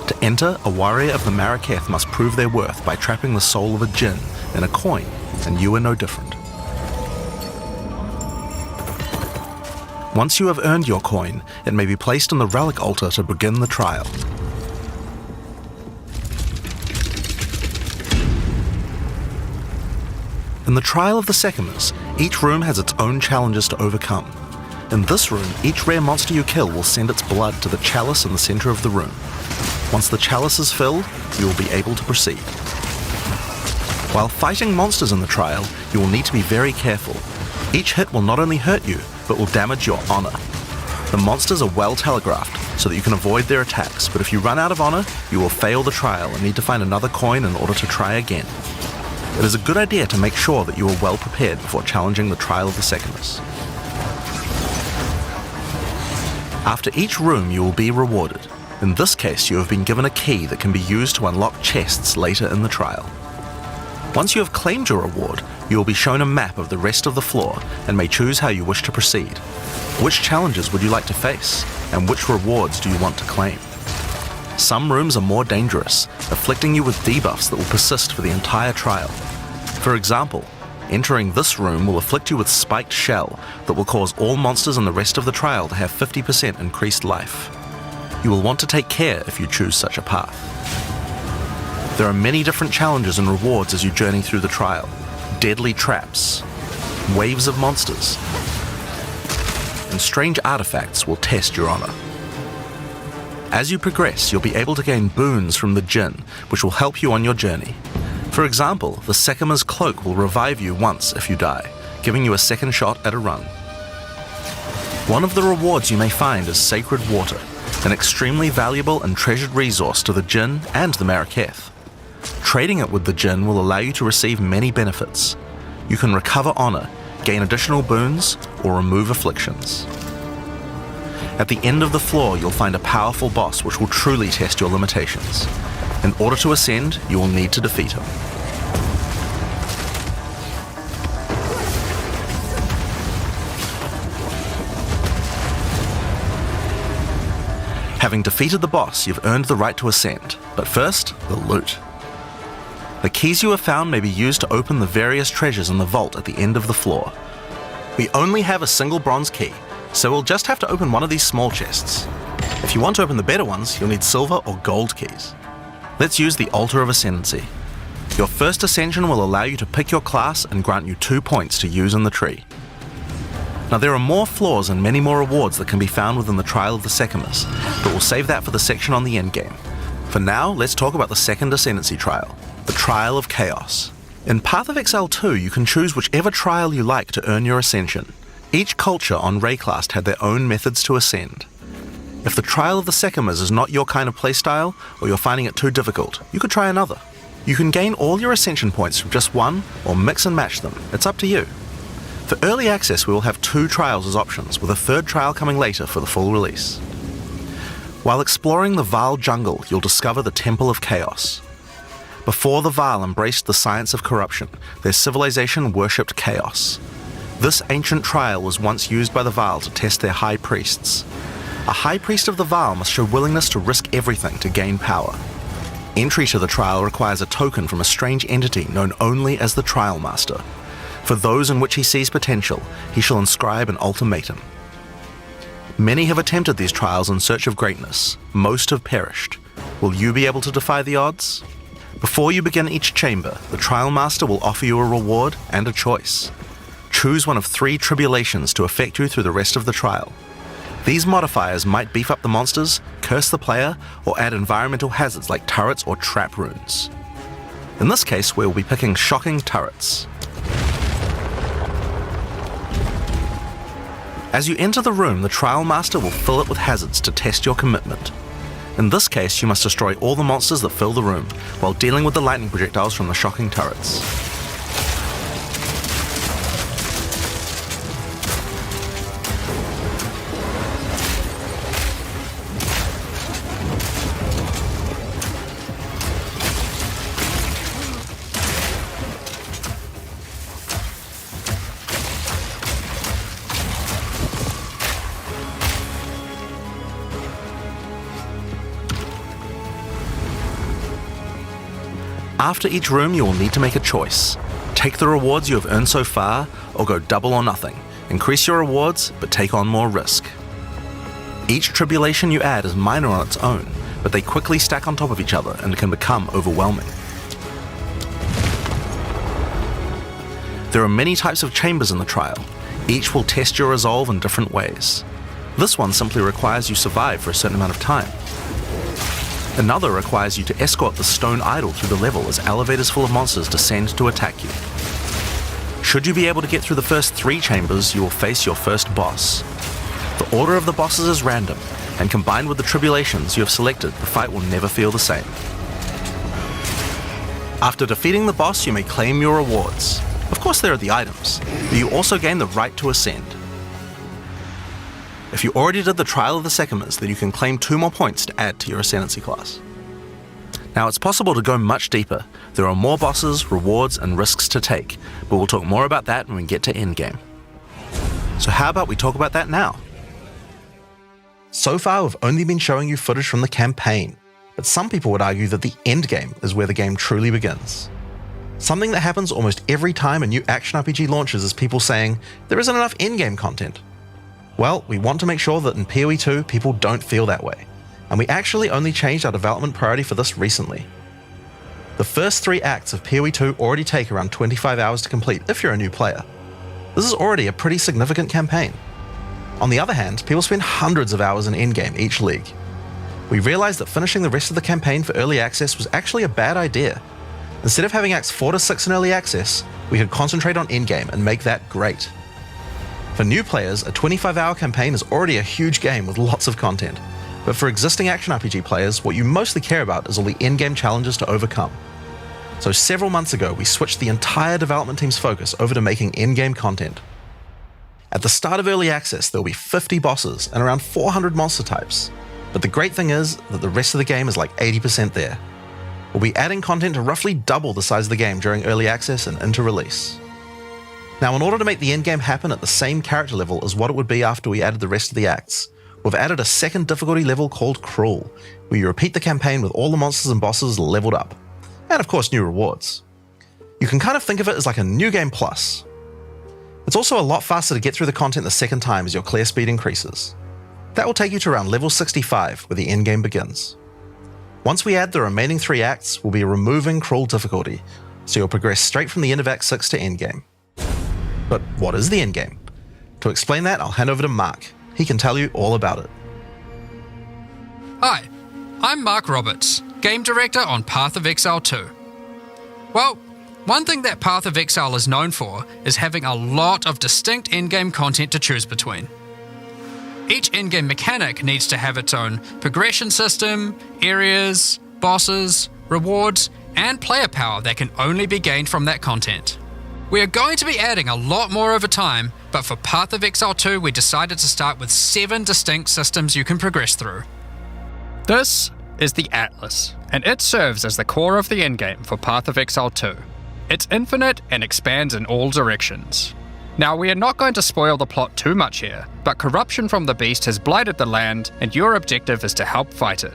To enter, a warrior of the Maraketh must prove their worth by trapping the soul of a djinn in a coin, and you are no different. Once you have earned your coin, it may be placed on the relic altar to begin the trial. In the Trial of the Sekimas, each room has its own challenges to overcome. In this room, each rare monster you kill will send its blood to the chalice in the center of the room. Once the chalice is filled, you will be able to proceed. While fighting monsters in the trial, you will need to be very careful. Each hit will not only hurt you, but will damage your honor. The monsters are well telegraphed, so that you can avoid their attacks, but if you run out of honor, you will fail the trial and need to find another coin in order to try again. It is a good idea to make sure that you are well prepared before challenging the Trial of the Sekimas. After each room, you will be rewarded. In this case, you have been given a key that can be used to unlock chests later in the trial. Once you have claimed your reward, you will be shown a map of the rest of the floor and may choose how you wish to proceed. Which challenges would you like to face, and which rewards do you want to claim? Some rooms are more dangerous, afflicting you with debuffs that will persist for the entire trial. For example, entering this room will afflict you with Spiked Shell that will cause all monsters in the rest of the trial to have 50% increased life. You will want to take care if you choose such a path. There are many different challenges and rewards as you journey through the trial. Deadly traps, waves of monsters, and strange artifacts will test your honor. As you progress, you'll be able to gain boons from the Jinn, which will help you on your journey. For example, the Sekima's cloak will revive you once if you die, giving you a second shot at a run. One of the rewards you may find is sacred water, an extremely valuable and treasured resource to the Jinn and the Maraketh. Trading it with the Jinn will allow you to receive many benefits. You can recover honor, gain additional boons, or remove afflictions. At the end of the floor, you'll find a powerful boss which will truly test your limitations. In order to ascend, you will need to defeat him. Having defeated the boss, you've earned the right to ascend, but first, the loot. The keys you have found may be used to open the various treasures in the vault at the end of the floor. We only have a single bronze key, so we'll just have to open one of these small chests. If you want to open the better ones, you'll need silver or gold keys. Let's use the Altar of Ascendancy. Your first ascension will allow you to pick your class and grant you 2 points to use in the tree. Now there are more floors and many more rewards that can be found within the Trial of the Sekimas, but we'll save that for the section on the endgame. For now, let's talk about the second Ascendancy trial, the Trial of Chaos. In Path of Exile 2, you can choose whichever trial you like to earn your ascension. Each culture on Rayclast had their own methods to ascend. If the Trial of the Sekimas is not your kind of playstyle, or you're finding it too difficult, you could try another. You can gain all your ascension points from just one, or mix and match them. It's up to you. For early access, we will have 2 trials as options, with a 3rd trial coming later for the full release. While exploring the Vaal jungle, you'll discover the Temple of Chaos. Before the Vaal embraced the science of corruption, their civilization worshipped chaos. This ancient trial was once used by the Vaal to test their high priests. A high priest of the Vaal must show willingness to risk everything to gain power. Entry to the trial requires a token from a strange entity known only as the Trial Master. For those in which he sees potential, he shall inscribe an ultimatum. Many have attempted these trials in search of greatness. Most have perished. Will you be able to defy the odds? Before you begin each chamber, the Trial Master will offer you a reward and a choice. Choose one of 3 tribulations to affect you through the rest of the trial. These modifiers might beef up the monsters, curse the player, or add environmental hazards like turrets or trap runes. In this case, we will be picking shocking turrets. As you enter the room, the Trial Master will fill it with hazards to test your commitment. In this case, you must destroy all the monsters that fill the room, while dealing with the lightning projectiles from the shocking turrets. After each room, you will need to make a choice. Take the rewards you have earned so far, or go double or nothing. Increase your rewards, but take on more risk. Each tribulation you add is minor on its own, but they quickly stack on top of each other and can become overwhelming. There are many types of chambers in the trial. Each will test your resolve in different ways. This one simply requires you survive for a certain amount of time. Another requires you to escort the stone idol through the level as elevators full of monsters descend to attack you. Should you be able to get through the first 3 chambers, you will face your first boss. The order of the bosses is random, and combined with the tribulations you have selected, the fight will never feel the same. After defeating the boss, you may claim your rewards. Of course there are the items, but you also gain the right to ascend. If you already did the Trial of the Sekimas, then you can claim 2 more points to add to your Ascendancy class. Now it's possible to go much deeper. There are more bosses, rewards, and risks to take, but we'll talk more about that when we get to endgame. So how about we talk about that now? So far, we've only been showing you footage from the campaign, but some people would argue that the endgame is where the game truly begins. Something that happens almost every time a new action RPG launches is people saying, there isn't enough endgame content. Well, we want to make sure that in PoE 2, people don't feel that way, and we actually only changed our development priority for this recently. The first 3 acts of PoE 2 already take around 25 hours to complete if you're a new player. This is already a pretty significant campaign. On the other hand, people spend hundreds of hours in endgame each league. We realized that finishing the rest of the campaign for early access was actually a bad idea. Instead of having Acts 4 to 6 in early access, we could concentrate on endgame and make that great. For new players, a 25-hour campaign is already a huge game with lots of content, but for existing action RPG players, what you mostly care about is all the endgame challenges to overcome. So several months ago, we switched the entire development team's focus over to making endgame content. At the start of early access, there will be 50 bosses and around 400 monster types, but the great thing is that the rest of the game is like 80% there. We'll be adding content to roughly double the size of the game during early access and into release. Now, in order to make the endgame happen at the same character level as what it would be after we added the rest of the acts, we've added a second difficulty level called Cruel, where you repeat the campaign with all the monsters and bosses leveled up. And of course, new rewards. You can kind of think of it as like a new game plus. It's also a lot faster to get through the content the second time as your clear speed increases. That will take you to around level 65, where the endgame begins. Once we add the remaining 3 acts, we'll be removing Cruel difficulty, so you'll progress straight from the end of Act 6 to endgame. But what is the endgame? To explain that, I'll hand over to Mark. He can tell you all about it. Hi, I'm Mark Roberts, Game Director on Path of Exile 2. Well, one thing that Path of Exile is known for is having a lot of distinct endgame content to choose between. Each endgame mechanic needs to have its own progression system, areas, bosses, rewards, and player power that can only be gained from that content. We are going to be adding a lot more over time, but for Path of Exile 2 we decided to start with 7 distinct systems you can progress through. This is the Atlas, and it serves as the core of the endgame for Path of Exile 2. It's infinite and expands in all directions. Now, we are not going to spoil the plot too much here, but corruption from the beast has blighted the land, and your objective is to help fight it.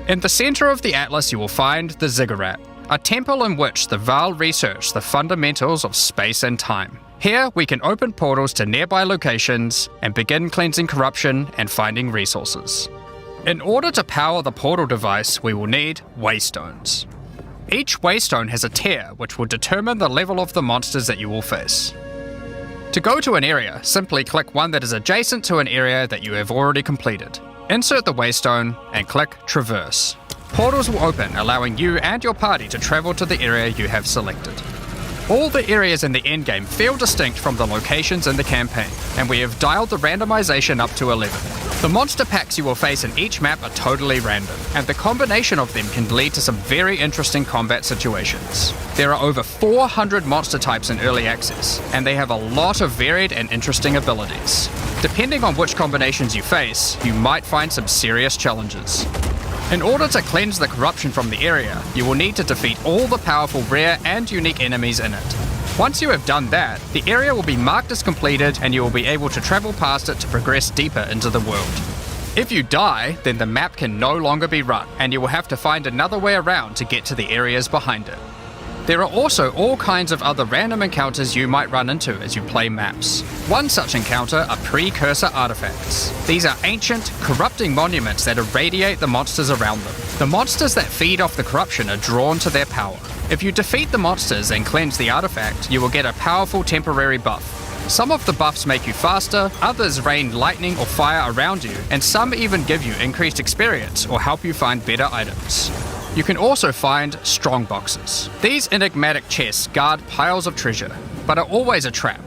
In the center of the Atlas you will find the Ziggurat, a temple in which the Vaal research the fundamentals of space and time. Here, we can open portals to nearby locations and begin cleansing corruption and finding resources. In order to power the portal device, we will need waystones. Each waystone has a tier which will determine the level of the monsters that you will face. To go to an area, simply click one that is adjacent to an area that you have already completed. Insert the waystone and click Traverse. Portals will open, allowing you and your party to travel to the area you have selected. All the areas in the endgame feel distinct from the locations in the campaign, and we have dialed the randomization up to 11. The monster packs you will face in each map are totally random, and the combination of them can lead to some very interesting combat situations. There are over 400 monster types in early access, and they have a lot of varied and interesting abilities. Depending on which combinations you face, you might find some serious challenges. In order to cleanse the corruption from the area, you will need to defeat all the powerful rare and unique enemies in it. Once you have done that, the area will be marked as completed and you will be able to travel past it to progress deeper into the world. If you die, then the map can no longer be run, and you will have to find another way around to get to the areas behind it. There are also all kinds of other random encounters you might run into as you play maps. One such encounter are precursor artifacts. These are ancient, corrupting monuments that irradiate the monsters around them. The monsters that feed off the corruption are drawn to their power. If you defeat the monsters and cleanse the artifact, you will get a powerful temporary buff. Some of the buffs make you faster, others rain lightning or fire around you, and some even give you increased experience or help you find better items. You can also find strong boxes. These enigmatic chests guard piles of treasure, but are always a trap.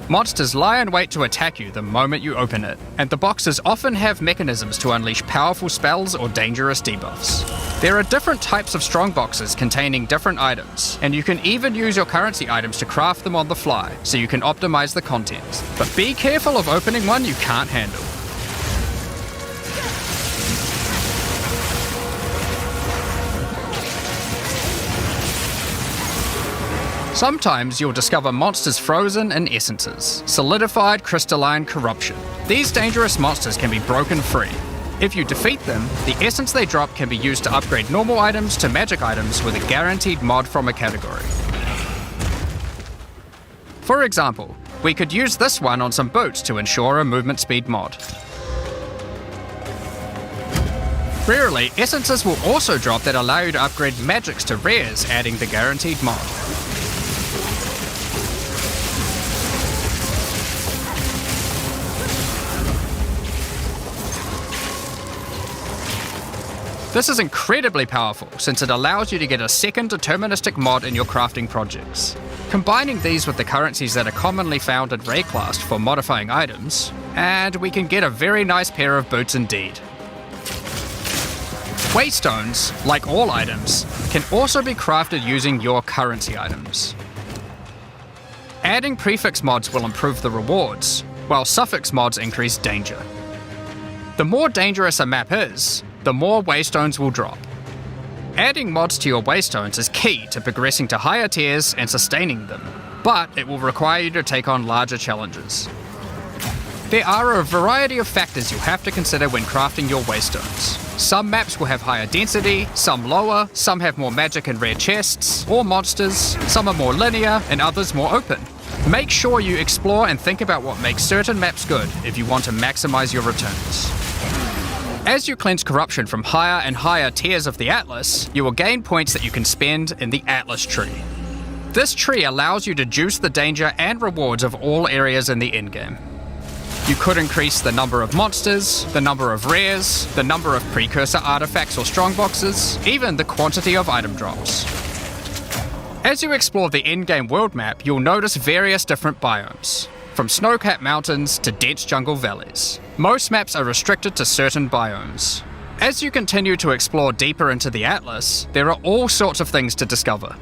Monsters lie in wait to attack you the moment you open it, and the boxes often have mechanisms to unleash powerful spells or dangerous debuffs. There are different types of strong boxes containing different items, and you can even use your currency items to craft them on the fly, so you can optimize the contents. But be careful of opening one you can't handle. Sometimes you'll discover monsters frozen in essences, solidified crystalline corruption. These dangerous monsters can be broken free. If you defeat them, the essence they drop can be used to upgrade normal items to magic items with a guaranteed mod from a category. For example, we could use this one on some boots to ensure a movement speed mod. Rarely, essences will also drop that allow you to upgrade magics to rares, adding the guaranteed mod. This is incredibly powerful since it allows you to get a second deterministic mod in your crafting projects. Combining these with the currencies that are commonly found in Rayclast for modifying items, and we can get a very nice pair of boots indeed. Waystones, like all items, can also be crafted using your currency items. Adding prefix mods will improve the rewards, while suffix mods increase danger. The more dangerous a map is, the more waystones will drop. Adding mods to your waystones is key to progressing to higher tiers and sustaining them, but it will require you to take on larger challenges. There are a variety of factors you'll have to consider when crafting your waystones. Some maps will have higher density, some lower, some have more magic and rare chests, or monsters, some are more linear and others more open. Make sure you explore and think about what makes certain maps good if you want to maximize your returns. As you cleanse corruption from higher and higher tiers of the Atlas, you will gain points that you can spend in the Atlas tree. This tree allows you to juice the danger and rewards of all areas in the endgame. You could increase the number of monsters, the number of rares, the number of precursor artifacts or strongboxes, even the quantity of item drops. As you explore the endgame world map, you'll notice various different biomes, from snow-capped mountains to dense jungle valleys. Most maps are restricted to certain biomes. As you continue to explore deeper into the Atlas, there are all sorts of things to discover.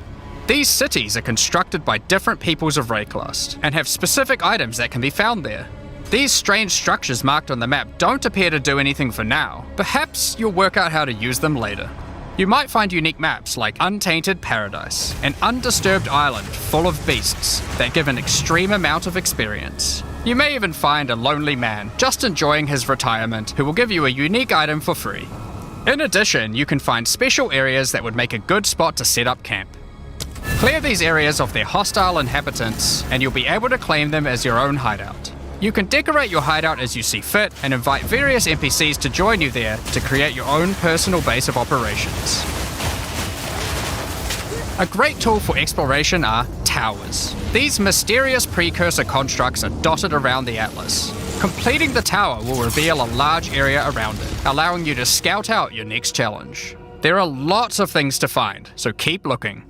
These cities are constructed by different peoples of Rayclast, and have specific items that can be found there. These strange structures marked on the map don't appear to do anything for now. Perhaps you'll work out how to use them later. You might find unique maps like Untainted Paradise, an undisturbed island full of beasts that give an extreme amount of experience. You may even find a lonely man just enjoying his retirement who will give you a unique item for free. In addition, you can find special areas that would make a good spot to set up camp. Clear these areas of their hostile inhabitants, and you'll be able to claim them as your own hideout. You can decorate your hideout as you see fit and invite various NPCs to join you there to create your own personal base of operations. A great tool for exploration are towers. These mysterious precursor constructs are dotted around the Atlas. Completing the tower will reveal a large area around it, allowing you to scout out your next challenge. There are lots of things to find, so keep looking.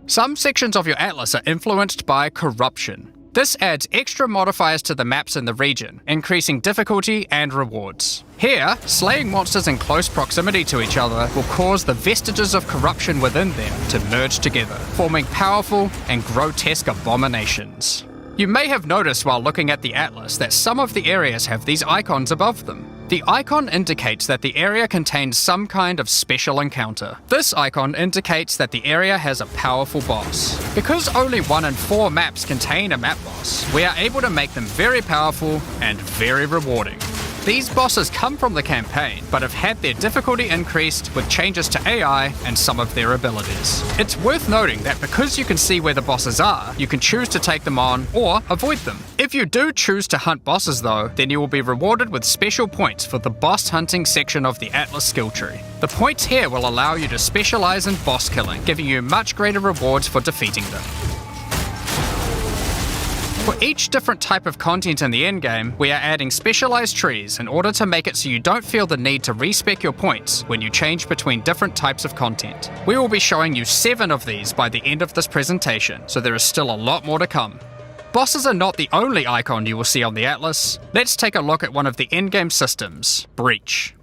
Some sections of your Atlas are influenced by corruption. This adds extra modifiers to the maps in the region, increasing difficulty and rewards. Here, slaying monsters in close proximity to each other will cause the vestiges of corruption within them to merge together, forming powerful and grotesque abominations. You may have noticed while looking at the Atlas that some of the areas have these icons above them. The icon indicates that the area contains some kind of special encounter. This icon indicates that the area has a powerful boss. Because only 1 in 4 maps contain a map boss, we are able to make them very powerful and very rewarding. These bosses come from the campaign, but have had their difficulty increased with changes to AI and some of their abilities. It's worth noting that because you can see where the bosses are, you can choose to take them on or avoid them. If you do choose to hunt bosses though, then you will be rewarded with special points for the boss hunting section of the Atlas skill tree. The points here will allow you to specialize in boss killing, giving you much greater rewards for defeating them. For each different type of content in the endgame, we are adding specialized trees in order to make it so you don't feel the need to respec your points when you change between different types of content. We will be showing you 7 of these by the end of this presentation, so there is still a lot more to come. Bosses are not the only icon you will see on the Atlas. Let's take a look at one of the endgame systems, Breach.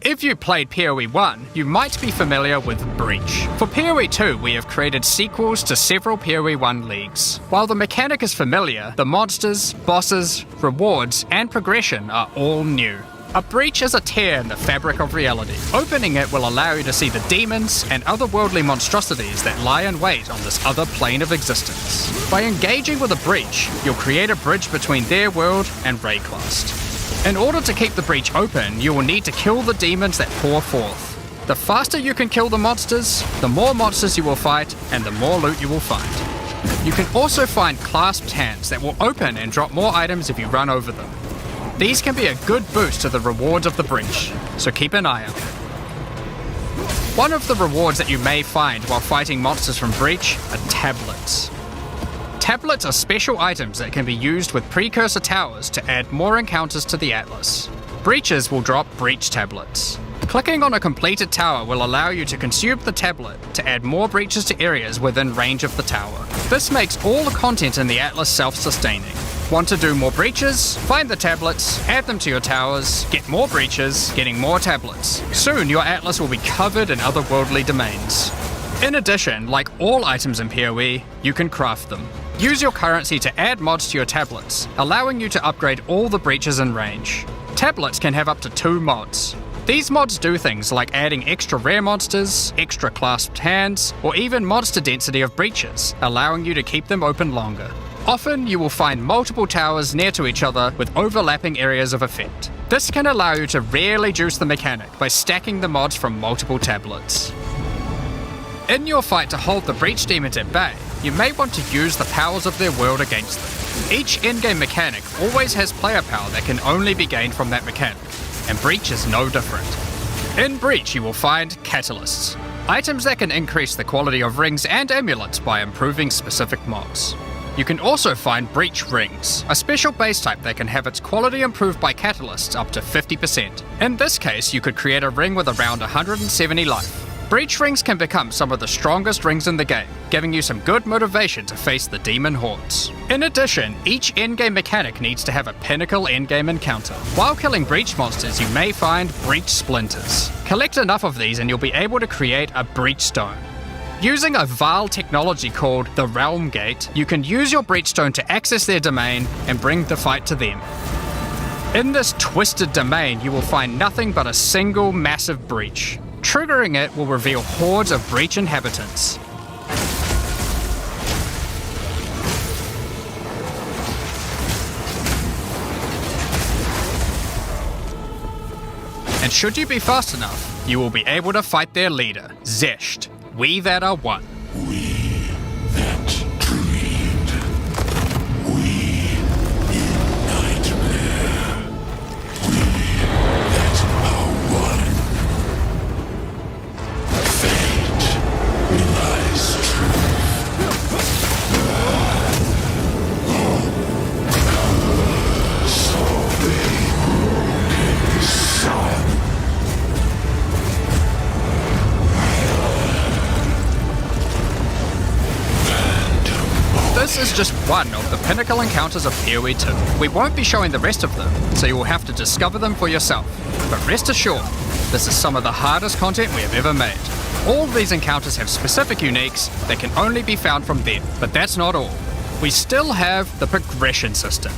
If you played PoE 1, you might be familiar with Breach. For PoE 2, we have created sequels to several PoE 1 leagues. While the mechanic is familiar, the monsters, bosses, rewards, and progression are all new. A breach is a tear in the fabric of reality. Opening it will allow you to see the demons and otherworldly monstrosities that lie in wait on this other plane of existence. By engaging with a breach, you'll create a bridge between their world and Rayclast. In order to keep the breach open, you will need to kill the demons that pour forth. The faster you can kill the monsters, the more monsters you will fight, and the more loot you will find. You can also find clasped hands that will open and drop more items if you run over them. These can be a good boost to the rewards of the breach, so keep an eye out. One of the rewards that you may find while fighting monsters from Breach are tablets. Tablets are special items that can be used with precursor towers to add more encounters to the Atlas. Breaches will drop breach tablets. Clicking on a completed tower will allow you to consume the tablet to add more breaches to areas within range of the tower. This makes all the content in the Atlas self-sustaining. Want to do more breaches? Find the tablets, add them to your towers, get more breaches, getting more tablets. Soon your Atlas will be covered in otherworldly domains. In addition, like all items in PoE, you can craft them. Use your currency to add mods to your tablets, allowing you to upgrade all the breaches in range. Tablets can have up to 2 mods. These mods do things like adding extra rare monsters, extra clasped hands, or even monster density of breaches, allowing you to keep them open longer. Often you will find multiple towers near to each other with overlapping areas of effect. This can allow you to really juice the mechanic by stacking the mods from multiple tablets. In your fight to hold the breach demons at bay, you may want to use the powers of their world against them. Each in-game mechanic always has player power that can only be gained from that mechanic, and Breach is no different. In Breach you will find catalysts, items that can increase the quality of rings and amulets by improving specific mods. You can also find Breach Rings, a special base type that can have its quality improved by catalysts up to 50%. In this case, you could create a ring with around 170 life. Breach Rings can become some of the strongest rings in the game, giving you some good motivation to face the demon hordes. In addition, each endgame mechanic needs to have a pinnacle endgame encounter. While killing Breach monsters, you may find Breach Splinters. Collect enough of these and you'll be able to create a Breach Stone. Using a Vaal technology called the Realm Gate, you can use your Breach Stone to access their domain and bring the fight to them. In this twisted domain, you will find nothing but a single massive breach. Triggering it will reveal hordes of Breach inhabitants. And should you be fast enough, you will be able to fight their leader, Zesht. We that are one. We that dreamed. We in nightmare. We that are one. Fate relies This is just one of the pinnacle encounters of PoE 2. We won't be showing the rest of them, so you will have to discover them for yourself. But rest assured, this is some of the hardest content we have ever made. All of these encounters have specific uniques that can only be found from them, but that's not all. We still have the progression system.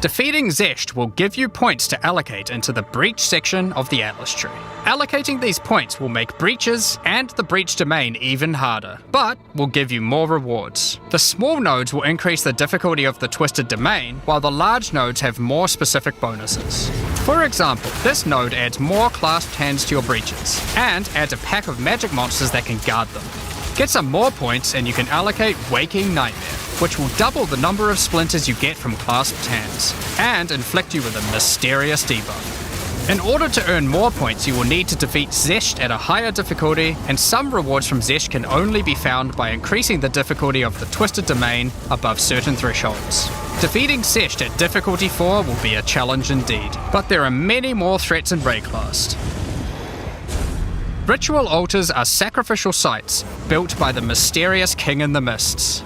Defeating Zesht will give you points to allocate into the Breach section of the Atlas tree. Allocating these points will make breaches and the Breach domain even harder, but will give you more rewards. The small nodes will increase the difficulty of the Twisted Domain, while the large nodes have more specific bonuses. For example, this node adds more clasped hands to your breaches, and adds a pack of magic monsters that can guard them. Get some more points and you can allocate Waking Nightmare, which will double the number of splinters you get from clasped hands, and inflict you with a mysterious debuff. In order to earn more points, you will need to defeat Zesht at a higher difficulty, and some rewards from Zesht can only be found by increasing the difficulty of the Twisted Domain above certain thresholds. Defeating Zesht at difficulty 4 will be a challenge indeed, but there are many more threats in Rayclast. Ritual altars are sacrificial sites built by the mysterious King in the Mists.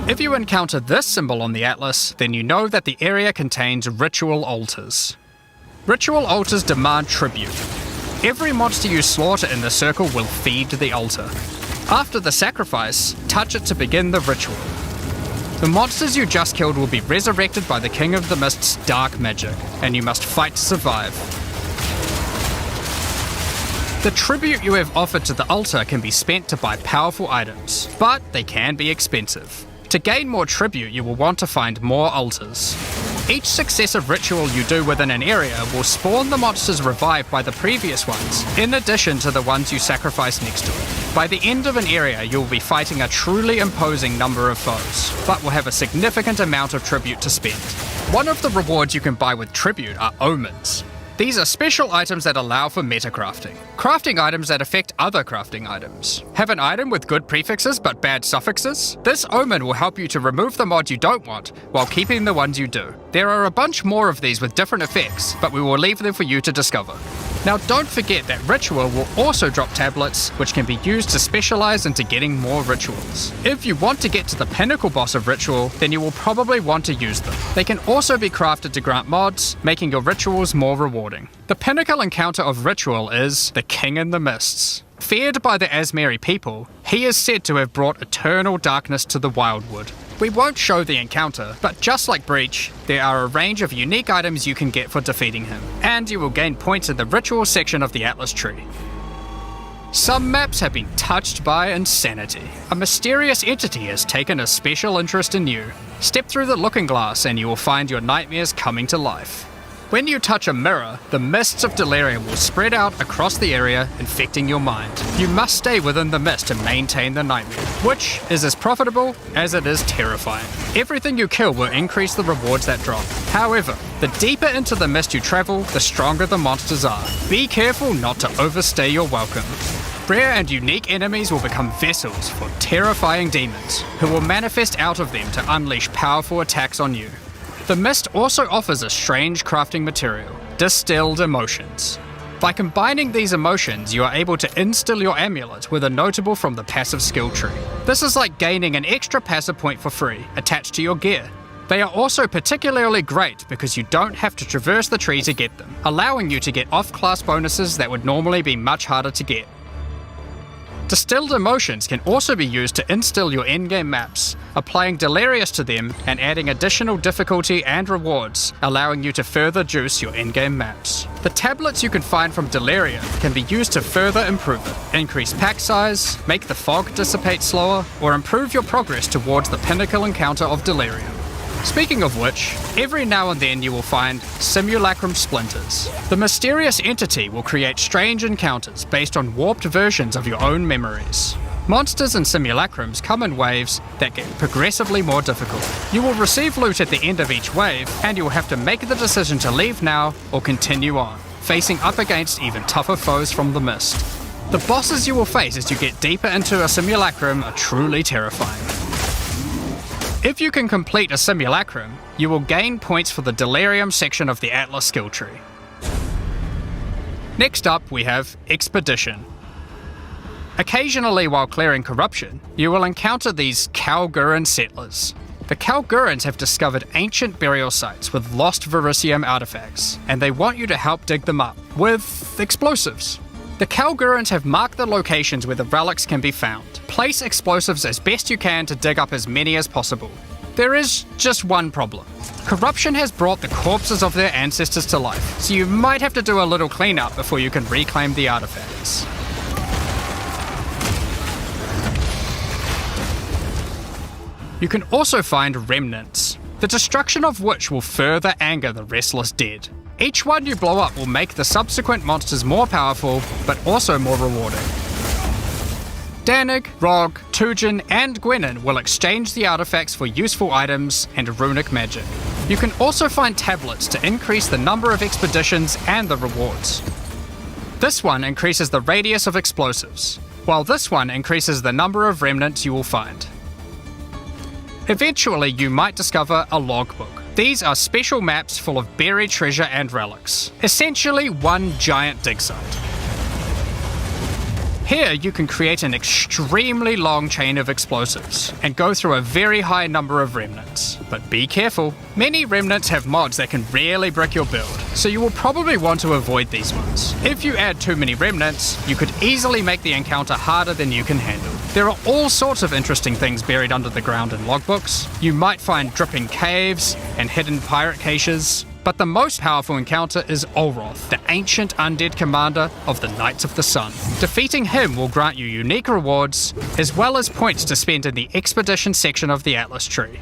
If you encounter this symbol on the Atlas, then you know that the area contains ritual altars. Ritual altars demand tribute. Every monster you slaughter in the circle will feed the altar. After the sacrifice, touch it to begin the ritual. The monsters you just killed will be resurrected by the King of the Mist's dark magic, and you must fight to survive. The tribute you have offered to the altar can be spent to buy powerful items, but they can be expensive. To gain more tribute, you will want to find more altars. Each successive ritual you do within an area will spawn the monsters revived by the previous ones, in addition to the ones you sacrifice next to it. By the end of an area, you will be fighting a truly imposing number of foes, but will have a significant amount of tribute to spend. One of the rewards you can buy with tribute are omens. These are special items that allow for metacrafting. Crafting items that affect other crafting items. Have an item with good prefixes but bad suffixes? This omen will help you to remove the mod you don't want, while keeping the ones you do. There are a bunch more of these with different effects, but we will leave them for you to discover. Now don't forget that Ritual will also drop tablets which can be used to specialize into getting more rituals. If you want to get to the pinnacle boss of Ritual, then you will probably want to use them. They can also be crafted to grant mods, making your rituals more rewarding. The pinnacle encounter of Ritual is the King in the Mists. Feared by the Asmeri people, he is said to have brought eternal darkness to the Wildwood. We won't show the encounter, but just like Breach, there are a range of unique items you can get for defeating him, and you will gain points in the ritual section of the Atlas tree. Some maps have been touched by insanity. A mysterious entity has taken a special interest in you. Step through the looking glass and you will find your nightmares coming to life. When you touch a mirror, the mists of delirium will spread out across the area, infecting your mind. You must stay within the mist to maintain the nightmare, which is as profitable as it is terrifying. Everything you kill will increase the rewards that drop. However, the deeper into the mist you travel, the stronger the monsters are. Be careful not to overstay your welcome. Rare and unique enemies will become vessels for terrifying demons, who will manifest out of them to unleash powerful attacks on you. The mist also offers a strange crafting material, distilled emotions. By combining these emotions, you are able to instill your amulet with a notable from the passive skill tree. This is like gaining an extra passive point for free, attached to your gear. They are also particularly great because you don't have to traverse the tree to get them, allowing you to get off-class bonuses that would normally be much harder to get. Distilled emotions can also be used to instill your endgame maps, applying Delirious to them and adding additional difficulty and rewards, allowing you to further juice your endgame maps. The tablets you can find from Delirium can be used to further improve it, increase pack size, make the fog dissipate slower, or improve your progress towards the pinnacle encounter of Delirium. Speaking of which, every now and then you will find simulacrum splinters. The mysterious entity will create strange encounters based on warped versions of your own memories. Monsters and simulacrums come in waves that get progressively more difficult. You will receive loot at the end of each wave, and you will have to make the decision to leave now or continue on, facing up against even tougher foes from the mist. The bosses you will face as you get deeper into a simulacrum are truly terrifying. If you can complete a simulacrum, you will gain points for the Delirium section of the Atlas skill tree. Next up, we have Expedition. Occasionally while clearing corruption, you will encounter these Kalguran settlers. The Kalgurans have discovered ancient burial sites with lost Verisium artifacts, and they want you to help dig them up with explosives. The Kalgurans have marked the locations where the relics can be found. Place explosives as best you can to dig up as many as possible. There is just one problem. Corruption has brought the corpses of their ancestors to life, so you might have to do a little cleanup before you can reclaim the artifacts. You can also find remnants, the destruction of which will further anger the restless dead. Each one you blow up will make the subsequent monsters more powerful, but also more rewarding. Danig, Rog, Tujin, and Gwenin will exchange the artifacts for useful items and runic magic. You can also find tablets to increase the number of expeditions and the rewards. This one increases the radius of explosives, while this one increases the number of remnants you will find. Eventually, you might discover a logbook. These are special maps full of buried treasure and relics, essentially one giant dig site. Here you can create an extremely long chain of explosives and go through a very high number of remnants. But be careful, many remnants have mods that can really brick your build, so you will probably want to avoid these ones. If you add too many remnants, you could easily make the encounter harder than you can handle. There are all sorts of interesting things buried under the ground in logbooks. You might find dripping caves and hidden pirate caches, but the most powerful encounter is Olroth, the ancient undead commander of the Knights of the Sun. Defeating him will grant you unique rewards, as well as points to spend in the expedition section of the Atlas tree.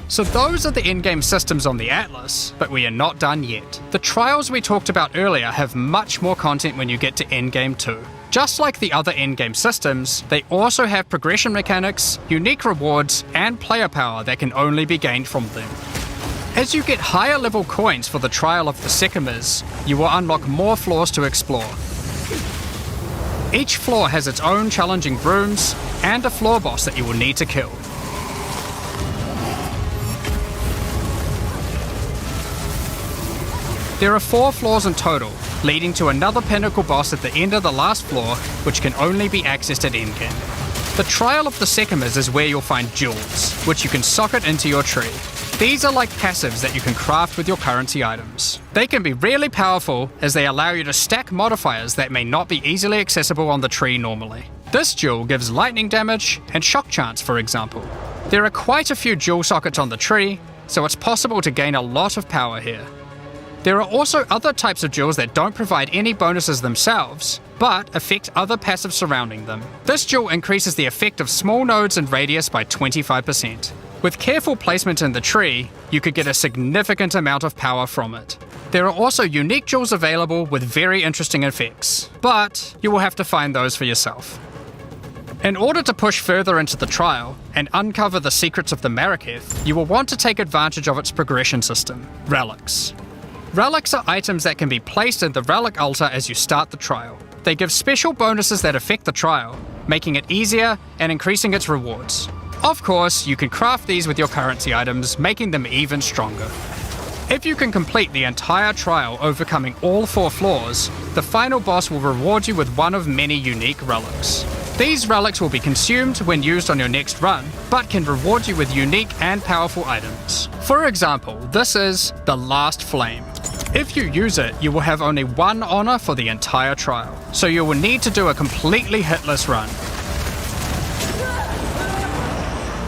So those are the endgame systems on the Atlas, but we are not done yet. The trials we talked about earlier have much more content when you get to endgame 2. Just like the other endgame systems, they also have progression mechanics, unique rewards, and player power that can only be gained from them. As you get higher level coins for the Trial of the Sycamores, you will unlock more floors to explore. Each floor has its own challenging rooms and a floor boss that you will need to kill. There are 4 floors in total, leading to another pinnacle boss at the end of the last floor, which can only be accessed at endgame. The Trial of the Secumers is where you'll find jewels, which you can socket into your tree. These are like passives that you can craft with your currency items. They can be really powerful as they allow you to stack modifiers that may not be easily accessible on the tree normally. This jewel gives lightning damage and shock chance, for example. There are quite a few jewel sockets on the tree, so it's possible to gain a lot of power here. There are also other types of jewels that don't provide any bonuses themselves, but affect other passives surrounding them. This jewel increases the effect of small nodes and radius by 25%. With careful placement in the tree, you could get a significant amount of power from it. There are also unique jewels available with very interesting effects, but you will have to find those for yourself. In order to push further into the trial and uncover the secrets of the Maraketh, you will want to take advantage of its progression system, relics. Relics are items that can be placed in the relic altar as you start the trial. They give special bonuses that affect the trial, making it easier and increasing its rewards. Of course, you can craft these with your currency items, making them even stronger. If you can complete the entire trial overcoming all 4 floors, the final boss will reward you with one of many unique relics. These relics will be consumed when used on your next run, but can reward you with unique and powerful items. For example, this is the Last Flame. If you use it, you will have only 1 honor for the entire trial, so you will need to do a completely hitless run.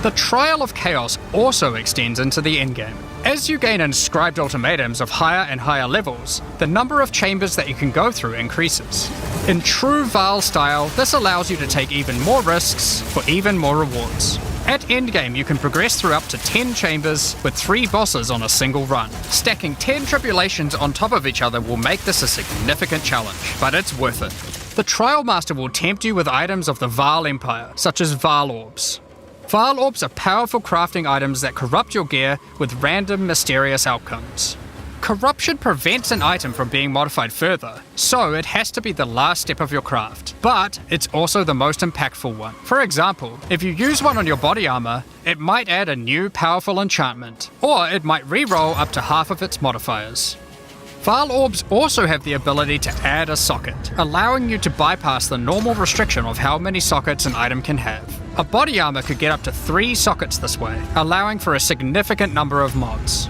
The Trial of Chaos also extends into the endgame. As you gain inscribed ultimatums of higher and higher levels, the number of chambers that you can go through increases. In true Vaal style, this allows you to take even more risks for even more rewards. At endgame, you can progress through up to 10 chambers with 3 bosses on a single run. Stacking 10 tribulations on top of each other will make this a significant challenge, but it's worth it. The Trial Master will tempt you with items of the Vaal Empire, such as Vaal Orbs. Vaal Orbs are powerful crafting items that corrupt your gear with random, mysterious outcomes. Corruption prevents an item from being modified further, so it has to be the last step of your craft, but it's also the most impactful one. For example, if you use one on your body armor, it might add a new powerful enchantment, or it might re-roll up to half of its modifiers. Vaal Orbs also have the ability to add a socket, allowing you to bypass the normal restriction of how many sockets an item can have. A body armor could get up to 3 sockets this way, allowing for a significant number of mods.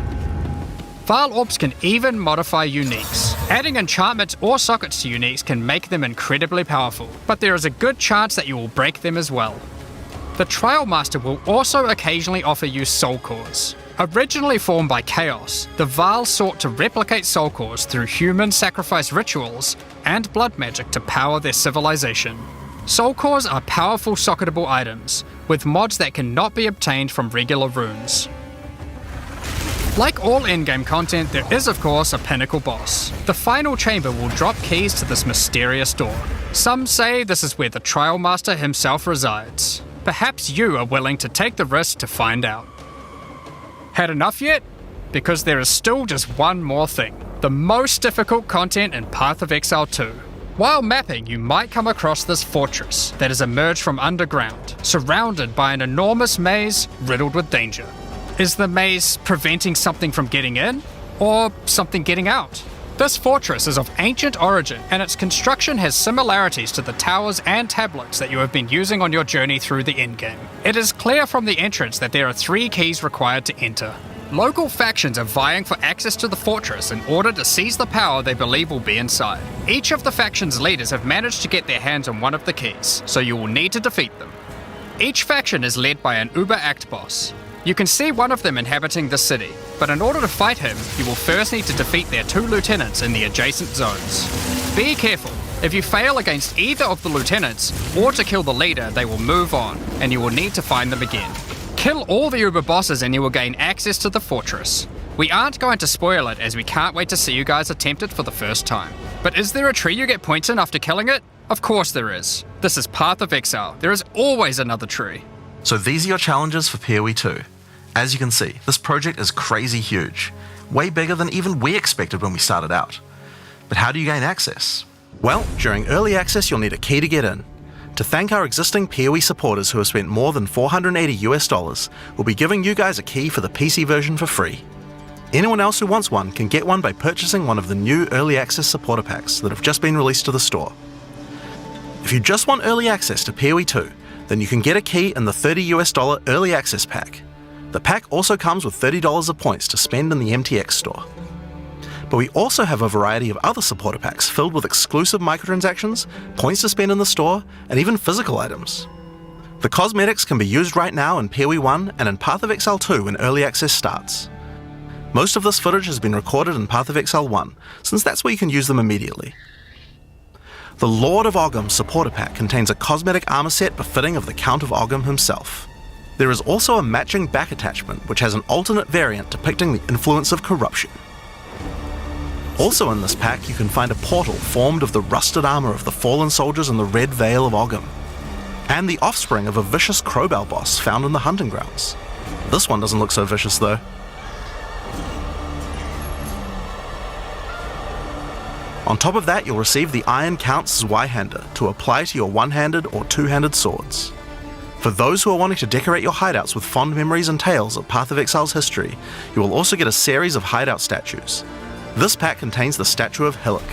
Vaal Orbs can even modify uniques. Adding enchantments or sockets to uniques can make them incredibly powerful, but there is a good chance that you will break them as well. The Trial Master will also occasionally offer you soul cores. Originally formed by Chaos, the Vaal sought to replicate soul cores through human sacrifice rituals and blood magic to power their civilization. Soul cores are powerful socketable items, with mods that cannot be obtained from regular runes. Like all endgame content, there is of course a pinnacle boss. The final chamber will drop keys to this mysterious door. Some say this is where the Trial Master himself resides. Perhaps you are willing to take the risk to find out. Had enough yet? Because there is still just one more thing. The most difficult content in Path of Exile 2. While mapping, you might come across this fortress that has emerged from underground, surrounded by an enormous maze riddled with danger. Is the maze preventing something from getting in, or something getting out? This fortress is of ancient origin, and its construction has similarities to the towers and tablets that you have been using on your journey through the endgame. It is clear from the entrance that there are 3 keys required to enter. Local factions are vying for access to the fortress in order to seize the power they believe will be inside. Each of the faction's leaders have managed to get their hands on one of the keys, so you will need to defeat them. Each faction is led by an Uber-Act boss. You can see one of them inhabiting the city, but in order to fight him, you will first need to defeat their 2 lieutenants in the adjacent zones. Be careful. If you fail against either of the lieutenants, or to kill the leader, they will move on, and you will need to find them again. Kill all the Uber bosses and you will gain access to the fortress. We aren't going to spoil it as we can't wait to see you guys attempt it for the first time. But is there a tree you get points in after killing it? Of course there is. This is Path of Exile. There is always another tree. So these are your challenges for PoE 2. As you can see, this project is crazy huge. Way bigger than even we expected when we started out. But how do you gain access? Well, during early access you'll need a key to get in. To thank our existing PoE supporters who have spent more than $480 US, we'll be giving you guys a key for the PC version for free. anyone else who wants one can get one by purchasing one of the new Early Access supporter packs that have just been released to the store. If you just want early access to PoE 2, then you can get a key in the $30 Early Access pack. The pack also comes with $30 of points to spend in the MTX store. But we also have a variety of other supporter packs filled with exclusive microtransactions, points to spend in the store, and even physical items. The cosmetics can be used right now in PoE 1 and in Path of Exile 2 when Early Access starts. Most of this footage has been recorded in Path of Exile 1, since that's where you can use them immediately. The Lord of Ogham supporter pack contains a cosmetic armor set befitting of the Count of Ogham himself. There is also a matching back attachment which has an alternate variant depicting the influence of corruption. Also in this pack you can find a portal formed of the rusted armor of the fallen soldiers in the Red Vale of Ogham, and the offspring of a vicious crowbell boss found in the hunting grounds. This one doesn't look so vicious though. On top of that, you'll receive the Iron Count's Y-hander to apply to your one-handed or two-handed swords. For those who are wanting to decorate your hideouts with fond memories and tales of Path of Exile's history, you will also get a series of hideout statues. This pack contains the statue of Hillock.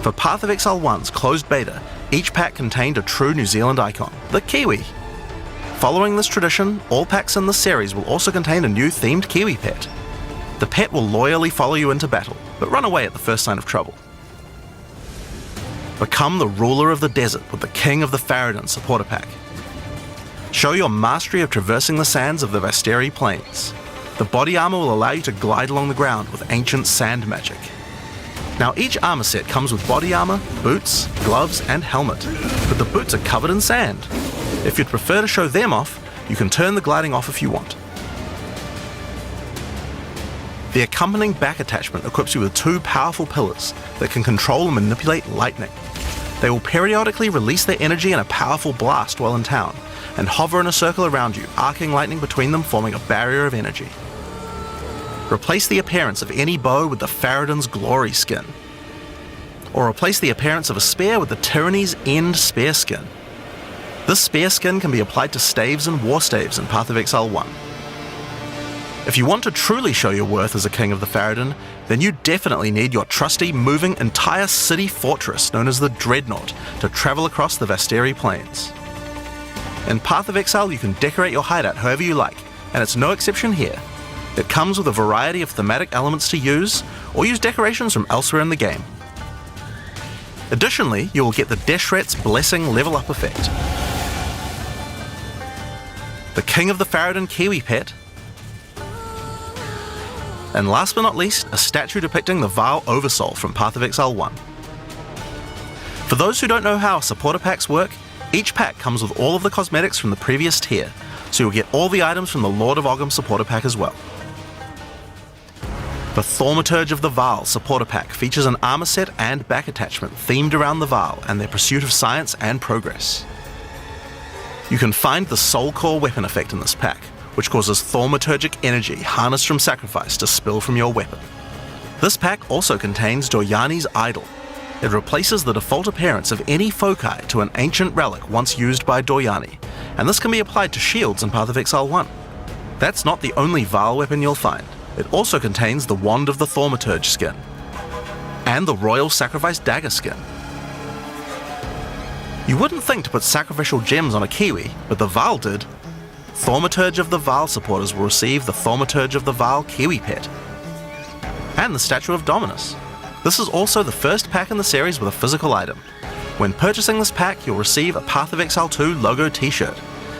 For Path of Exile 1's closed beta, each pack contained a true New Zealand icon, the Kiwi. Following this tradition, all packs in this series will also contain a new themed Kiwi pet. The pet will loyally follow you into battle, but run away at the first sign of trouble. Become the ruler of the desert with the King of the Faradin supporter pack. Show your mastery of traversing the sands of the Vasteri Plains. The body armor will allow you to glide along the ground with ancient sand magic. Now each armor set comes with body armor, boots, gloves and helmet, but the boots are covered in sand. If you'd prefer to show them off, you can turn the gliding off if you want. The accompanying back attachment equips you with two powerful pillars that can control and manipulate lightning. They will periodically release their energy in a powerful blast while in town, and hover in a circle around you, arcing lightning between them, forming a barrier of energy. Replace the appearance of any bow with the Faradin's Glory skin, or replace the appearance of a spear with the Tyranny's End spear skin. This spear skin can be applied to staves and war staves in Path of Exile 1. If you want to truly show your worth as a King of the Faradin, then you definitely need your trusty, moving, entire city fortress known as the Dreadnought to travel across the Vasteri Plains. In Path of Exile you can decorate your hideout however you like, and it's no exception here. It comes with a variety of thematic elements to use, or use decorations from elsewhere in the game. Additionally, you will get the Deshret's Blessing level up effect, the King of the Faradin Kiwi pet, and last but not least, a statue depicting the Vaal Oversoul from Path of Exile 1. For those who don't know how supporter packs work, each pack comes with all of the cosmetics from the previous tier, so you'll get all the items from the Lord of Ogham supporter pack as well. The Thaumaturge of the Vaal supporter pack features an armor set and back attachment themed around the Vaal and their pursuit of science and progress. You can find the Soul Core weapon effect in this pack, which causes thaumaturgic energy harnessed from sacrifice to spill from your weapon. This pack also contains Doryani's Idol. It replaces the default appearance of any foci to an ancient relic once used by Doryani, and this can be applied to shields in Path of Exile 1. That's not the only Vaal weapon you'll find. It also contains the Wand of the Thaumaturge skin, and the Royal Sacrifice Dagger skin. You wouldn't think to put sacrificial gems on a Kiwi, but the Vaal did. Thaumaturge of the Vaal supporters will receive the Thaumaturge of the Vaal Kiwi pet, and the Statue of Dominus. This is also the first pack in the series with a physical item. When purchasing this pack, you'll receive a Path of Exile 2 logo t-shirt,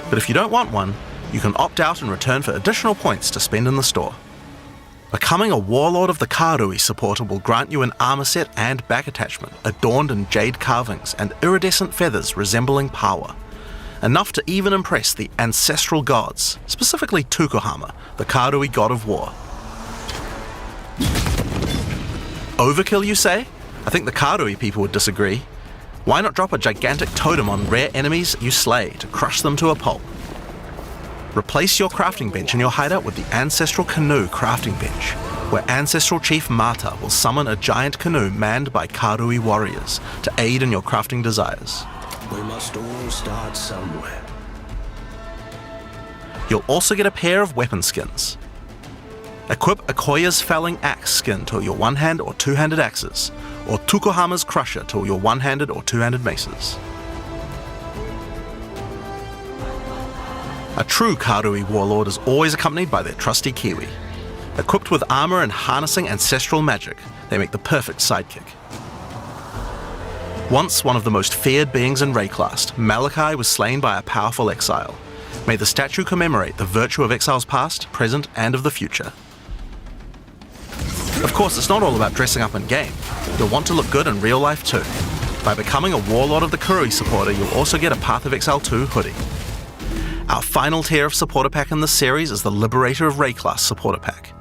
but if you don't want one, you can opt out in return for additional points to spend in the store. Becoming a Warlord of the Karui supporter will grant you an armor set and back attachment adorned in jade carvings and iridescent feathers resembling power, enough to even impress the ancestral gods, specifically Tukohama, the Karui god of war. Overkill, you say? I think the Karui people would disagree. Why not drop a gigantic totem on rare enemies you slay to crush them to a pulp? Replace your crafting bench in your hideout with the Ancestral Canoe crafting bench, where Ancestral Chief Mata will summon a giant canoe manned by Karui warriors to aid in your crafting desires. We must all start somewhere. You'll also get a pair of weapon skins. Equip Akoya's Felling Axe skin to your one-hand or two-handed axes, or Tukohama's Crusher to your one-handed or two-handed maces. A true Karui warlord is always accompanied by their trusty Kiwi. Equipped with armor and harnessing ancestral magic, they make the perfect sidekick. Once one of the most feared beings in Rayclast, Malachi was slain by a powerful exile. May the statue commemorate the virtue of exiles past, present, and of the future. Of course, it's not all about dressing up in game. You'll want to look good in real life too. By becoming a Warlord of the Karui supporter, you'll also get a Path of Exile 2 hoodie. Our final tier of supporter pack in this series is the Liberator of Rayclast supporter pack.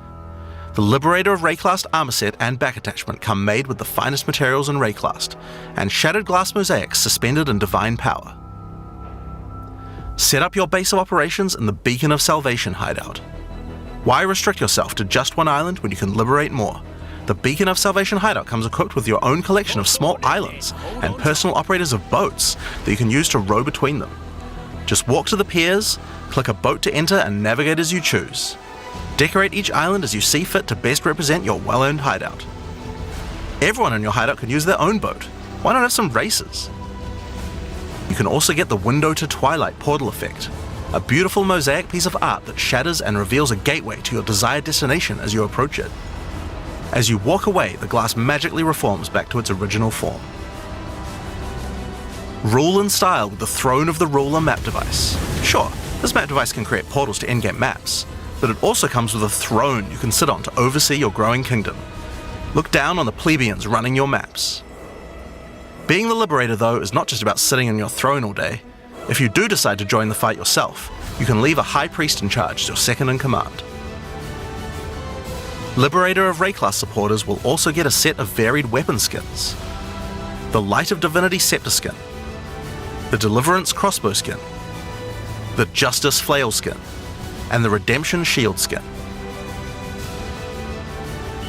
The Liberator of Rayclast armor set and back attachment come made with the finest materials in Rayclast, and shattered glass mosaics suspended in divine power. Set up your base of operations in the Beacon of Salvation hideout. Why restrict yourself to just one island when you can liberate more? The Beacon of Salvation hideout comes equipped with your own collection of small islands and personal operators of boats that you can use to row between them. Just walk to the piers, click a boat to enter, and navigate as you choose. Decorate each island as you see fit to best represent your well-earned hideout. Everyone in your hideout can use their own boat. Why not have some races? You can also get the Window to Twilight portal effect, a beautiful mosaic piece of art that shatters and reveals a gateway to your desired destination as you approach it. As you walk away, the glass magically reforms back to its original form. Rule in style with the Throne of the Ruler map device. Sure, this map device can create portals to in-game maps, but it also comes with a throne you can sit on to oversee your growing kingdom. Look down on the plebeians running your maps. Being the Liberator, though, is not just about sitting on your throne all day. If you do decide to join the fight yourself, you can leave a High Priest in charge as your second in command. Liberator of Rayclast supporters will also get a set of varied weapon skins. The Light of Divinity Scepter skin, the Deliverance crossbow skin, the Justice flail skin, and the Redemption shield skin.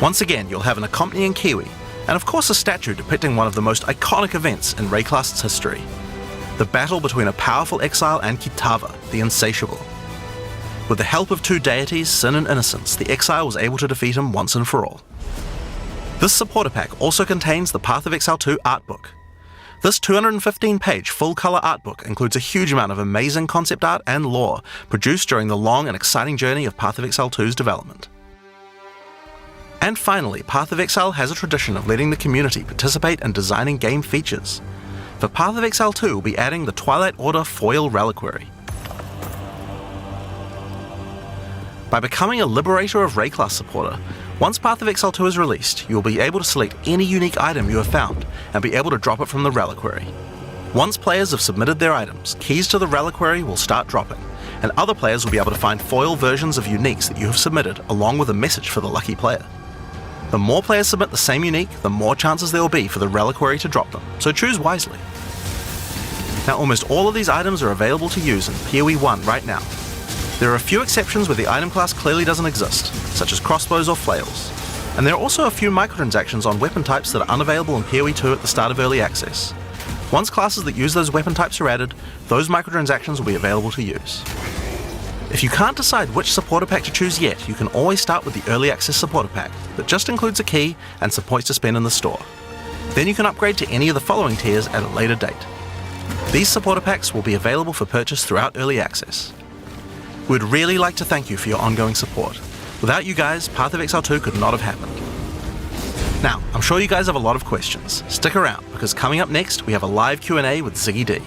Once again, you'll have an accompanying Kiwi, and of course a statue depicting one of the most iconic events in Rayclast's history, the battle between a powerful exile and Kitava, the Insatiable. With the help of two deities, Sin and Innocence, the exile was able to defeat him once and for all. This supporter pack also contains the Path of Exile 2 art book. This 215-page full-colour art book includes a huge amount of amazing concept art and lore produced during the long and exciting journey of Path of Exile 2's development. And finally, Path of Exile has a tradition of letting the community participate in designing game features. For Path of Exile 2, we'll be adding the Twilight Order foil reliquary. By becoming a Liberator of Rayclast supporter, once Path of Exile 2 is released, you will be able to select any unique item you have found and be able to drop it from the reliquary. Once players have submitted their items, keys to the reliquary will start dropping, and other players will be able to find foil versions of uniques that you have submitted along with a message for the lucky player. The more players submit the same unique, the more chances there will be for the reliquary to drop them, so choose wisely. Now, almost all of these items are available to use in PoE 1 right now. There are a few exceptions where the item class clearly doesn't exist, such as crossbows or flails, and there are also a few microtransactions on weapon types that are unavailable in PoE 2 at the start of early access. Once classes that use those weapon types are added, those microtransactions will be available to use. If you can't decide which supporter pack to choose yet, you can always start with the early access supporter pack that just includes a key and some points to spend in the store. Then you can upgrade to any of the following tiers at a later date. These supporter packs will be available for purchase throughout early access. We'd really like to thank you for your ongoing support. Without you guys, Path of Exile 2 could not have happened. Now, I'm sure you guys have a lot of questions. Stick around, because coming up next, we have a live Q&A with Ziggy D.